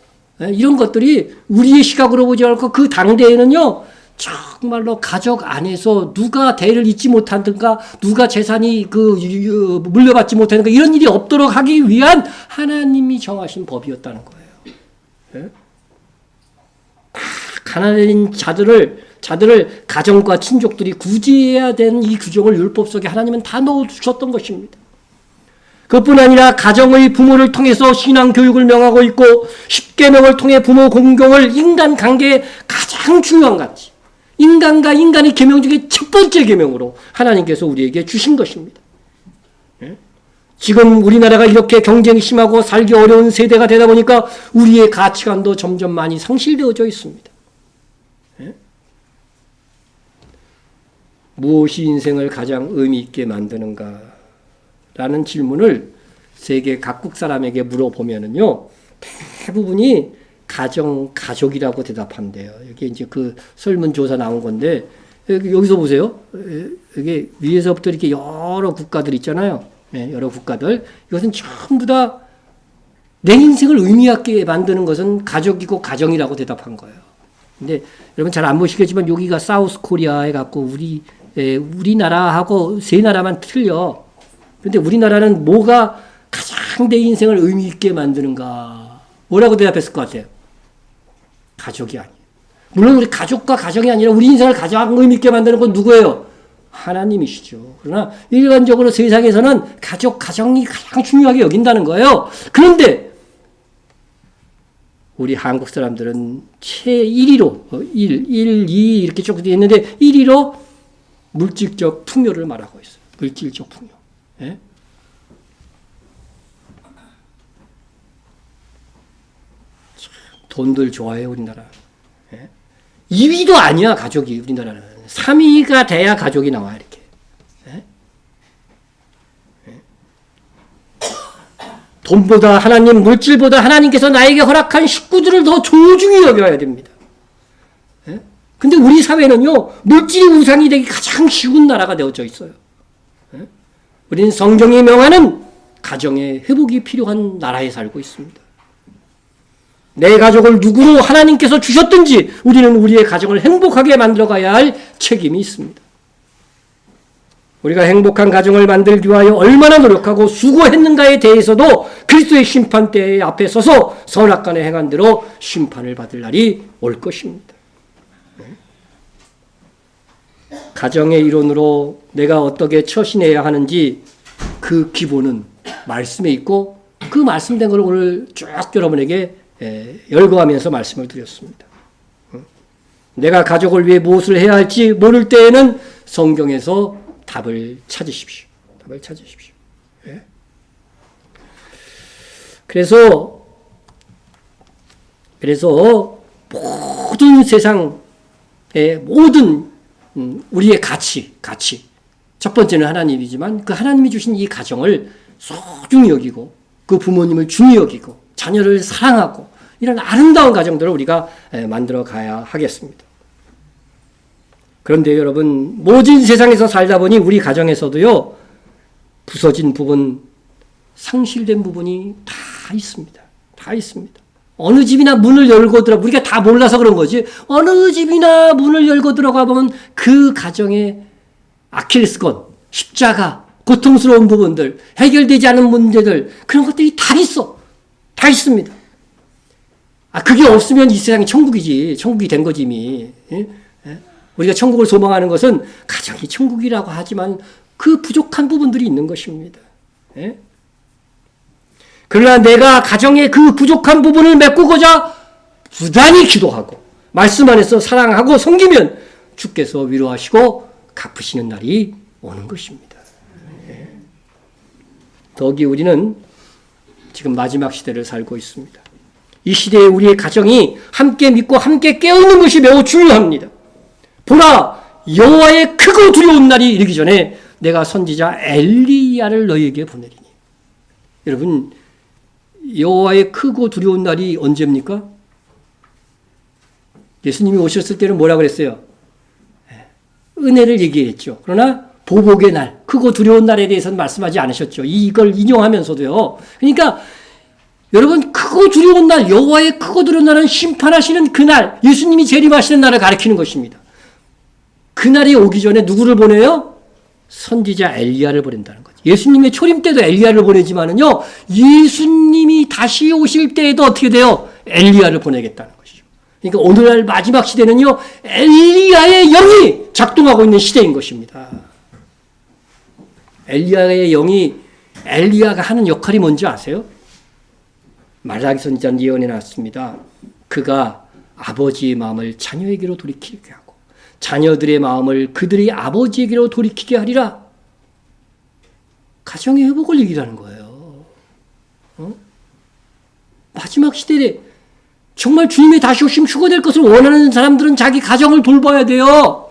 이런 것들이 우리의 시각으로 보지 않고 그 당대에는요, 정말로 가족 안에서 누가 대를 잇지 못하든가, 누가 재산이 물려받지 못하든가, 이런 일이 없도록 하기 위한 하나님이 정하신 법이었다는 거예요. 예? 다 가난한 자들을 가정과 친족들이 구제해야 되는 이 규정을 율법 속에 하나님은 다 넣어주셨던 것입니다. 그것뿐 아니라 가정의 부모를 통해서 신앙 교육을 명하고 있고, 십계명을 통해 부모 공경을 인간 관계의 가장 중요한 가치, 인간과 인간의 계명 중에 첫 번째 계명으로 하나님께서 우리에게 주신 것입니다. 지금 우리나라가 이렇게 경쟁이 심하고 살기 어려운 세대가 되다 보니까 우리의 가치관도 점점 많이 상실되어져 있습니다. 무엇이 인생을 가장 의미 있게 만드는가? 라는 질문을 세계 각국 사람에게 물어보면은요, 대부분이 가족이라고 대답한대요. 여기 이제 그 설문조사 나온 건데, 여기서 보세요. 여기 위에서부터 이렇게 여러 국가들 있잖아요. 네, 여러 국가들. 이것은 전부 다 내 인생을 의미있게 만드는 것은 가족이고 가정이라고 대답한 거예요. 근데 여러분 잘 안 보시겠지만 여기가 사우스 코리아에 갖고 우리나라하고 세 나라만 틀려. 근데 우리나라는 뭐가 가장 내 인생을 의미 있게 만드는가? 뭐라고 대답했을 것 같아요? 가족이 아니에요. 물론 우리 가족과 가정이 아니라 우리 인생을 가장 의미 있게 만드는 건 누구예요? 하나님이시죠. 그러나 일반적으로 세상에서는 가정이 가장 중요하게 여긴다는 거예요. 그런데 우리 한국 사람들은 최1위로 1, 2 이렇게 쭉 있는데 1위로 물질적 풍요를 말하고 있어요. 물질적 풍요. 예? 돈들 좋아해요, 우리나라. 2위도 아니야, 가족이, 우리나라는. 3위가 돼야 가족이 나와, 이렇게. 돈보다 하나님, 물질보다 하나님께서 나에게 허락한 식구들을 더 소중히 여겨야 됩니다. 근데 우리 사회는요, 물질이 우상이 되기 가장 쉬운 나라가 되어져 있어요. 우리는 성경이 명하는 가정의 회복이 필요한 나라에 살고 있습니다. 내 가족을 누구로 하나님께서 주셨든지 우리는 우리의 가정을 행복하게 만들어가야 할 책임이 있습니다. 우리가 행복한 가정을 만들기 위하여 얼마나 노력하고 수고했는가에 대해서도 그리스도의 심판대 앞에 서서 선악간에 행한 대로 심판을 받을 날이 올 것입니다. 가정의 이론으로 내가 어떻게 처신해야 하는지 그 기본은 말씀에 있고 그 말씀된 걸 오늘 쭉 여러분에게 열거하면서 말씀을 드렸습니다. 내가 가족을 위해 무엇을 해야 할지 모를 때에는 성경에서 답을 찾으십시오. 답을 찾으십시오. 그래서 모든 세상의 모든 우리의 가치. 첫 번째는 하나님이지만 그 하나님이 주신 이 가정을 소중히 여기고 그 부모님을 중히 여기고 자녀를 사랑하고 이런 아름다운 가정들을 우리가 만들어 가야 하겠습니다. 그런데 여러분, 모진 세상에서 살다 보니 우리 가정에서도요, 부서진 부분, 상실된 부분이 다 있습니다. 다 있습니다. 어느 집이나 문을 열고 들어가, 우리가 다 몰라서 그런 거지, 어느 집이나 문을 열고 들어가 보면 그 가정의 아킬레스건, 십자가, 고통스러운 부분들, 해결되지 않은 문제들, 그런 것들이 다 있어. 다 있습니다. 그게 없으면 이 세상이 천국이지. 천국이 된 거지, 이미. 우리가 천국을 소망하는 것은 가정이 천국이라고 하지만 그 부족한 부분들이 있는 것입니다. 그러나 내가 가정의 그 부족한 부분을 메꾸고자 부단히 기도하고 말씀 안에서 사랑하고 섬기면 주께서 위로하시고 갚으시는 날이 오는 것입니다. 더욱이 우리는 지금 마지막 시대를 살고 있습니다. 이 시대에 우리의 가정이 함께 믿고 함께 깨어있는 것이 매우 중요합니다. 보라, 여호와의 크고 두려운 날이 이르기 전에 내가 선지자 엘리야를 너희에게 보내리니. 여러분, 여호와의 크고 두려운 날이 언제입니까? 예수님이 오셨을 때는 뭐라 그랬어요? 은혜를 얘기했죠. 그러나 보복의 날, 크고 두려운 날에 대해서는 말씀하지 않으셨죠. 이걸 인용하면서도요. 그러니까 여러분, 크고 두려운 날, 여호와의 크고 두려운 날은 심판하시는 그날, 예수님이 재림하시는 날을 가리키는 것입니다. 그날이 오기 전에 누구를 보내요? 선지자 엘리야를 보낸다는 거죠. 예수님의 초림 때도 엘리야를 보내지만은요, 예수님이 다시 오실 때에도 어떻게 돼요? 엘리야를 보내겠다는 것이죠. 그러니까 오늘날 마지막 시대는요, 엘리야의 영이 작동하고 있는 시대인 것입니다. 엘리야의 영이, 엘리야가 하는 역할이 뭔지 아세요? 말라기 선지자는 예언해 놨습니다. 그가 아버지의 마음을 자녀에게로 돌이키게 하고 자녀들의 마음을 그들의 아버지에게로 돌이키게 하리라. 가정의 회복을 얘기하는 거예요. 마지막 시대에 정말 주님의 다시 오심 휴거될 것을 원하는 사람들은 자기 가정을 돌봐야 돼요.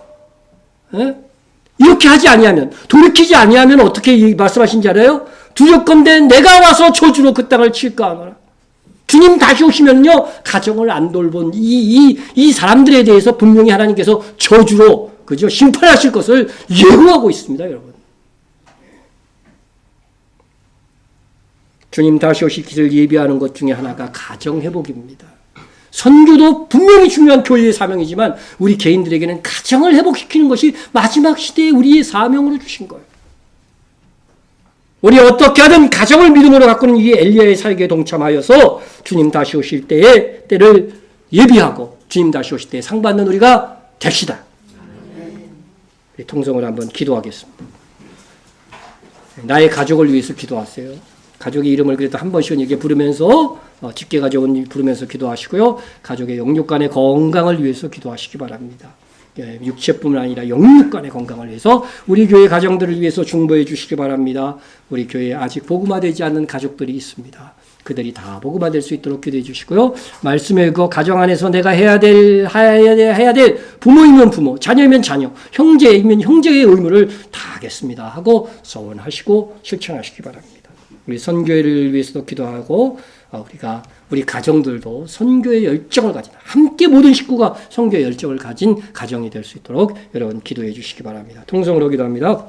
이렇게 하지 아니하면, 돌이키지 아니하면 어떻게 말씀하신지 알아요? 두렵건대 내가 와서 저주로 그 땅을 칠까 하노라. 주님 다시 오시면요, 가정을 안 돌본 이 사람들에 대해서 분명히 하나님께서 저주로, 그죠? 심판하실 것을 예고하고 있습니다, 여러분. 주님 다시 오실 것을 예비하는 것 중에 하나가 가정 회복입니다. 선교도 분명히 중요한 교회의 사명이지만 우리 개인들에게는 가정을 회복시키는 것이 마지막 시대에 우리의 사명으로 주신 거예요. 우리 어떻게 하든 가정을 믿음으로 가꾸는 이 엘리야의 사역에 동참하여서 주님 다시 오실 때를 예비하고 주님 다시 오실 때 상 받는 우리가 됩시다. 통성을 한번 기도하겠습니다. 나의 가족을 위해서 기도하세요. 가족의 이름을 그래도 한 번씩은 이렇게 부르면서 직계 가족은 부르면서 기도하시고요. 가족의 영육 간의 건강을 위해서 기도하시기 바랍니다. 육체뿐만 아니라 영육간의 건강을 위해서 우리 교회 가정들을 위해서 중보해 주시기 바랍니다. 우리 교회에 아직 복음화되지 않는 가족들이 있습니다. 그들이 다 복음화될 수 있도록 기도해 주시고요. 말씀에 그 가정 안에서 내가 해야 될 부모이면 부모, 자녀이면 자녀, 형제이면 형제의 의무를 다 하겠습니다 하고 서원하시고 실천하시기 바랍니다. 우리 선교회를 위해서도 기도하고 우리 가정들도 선교의 열정을 가진 함께 모든 식구가 선교의 열정을 가진 가정이 될 수 있도록 여러분 기도해 주시기 바랍니다. 통성으로 기도합니다.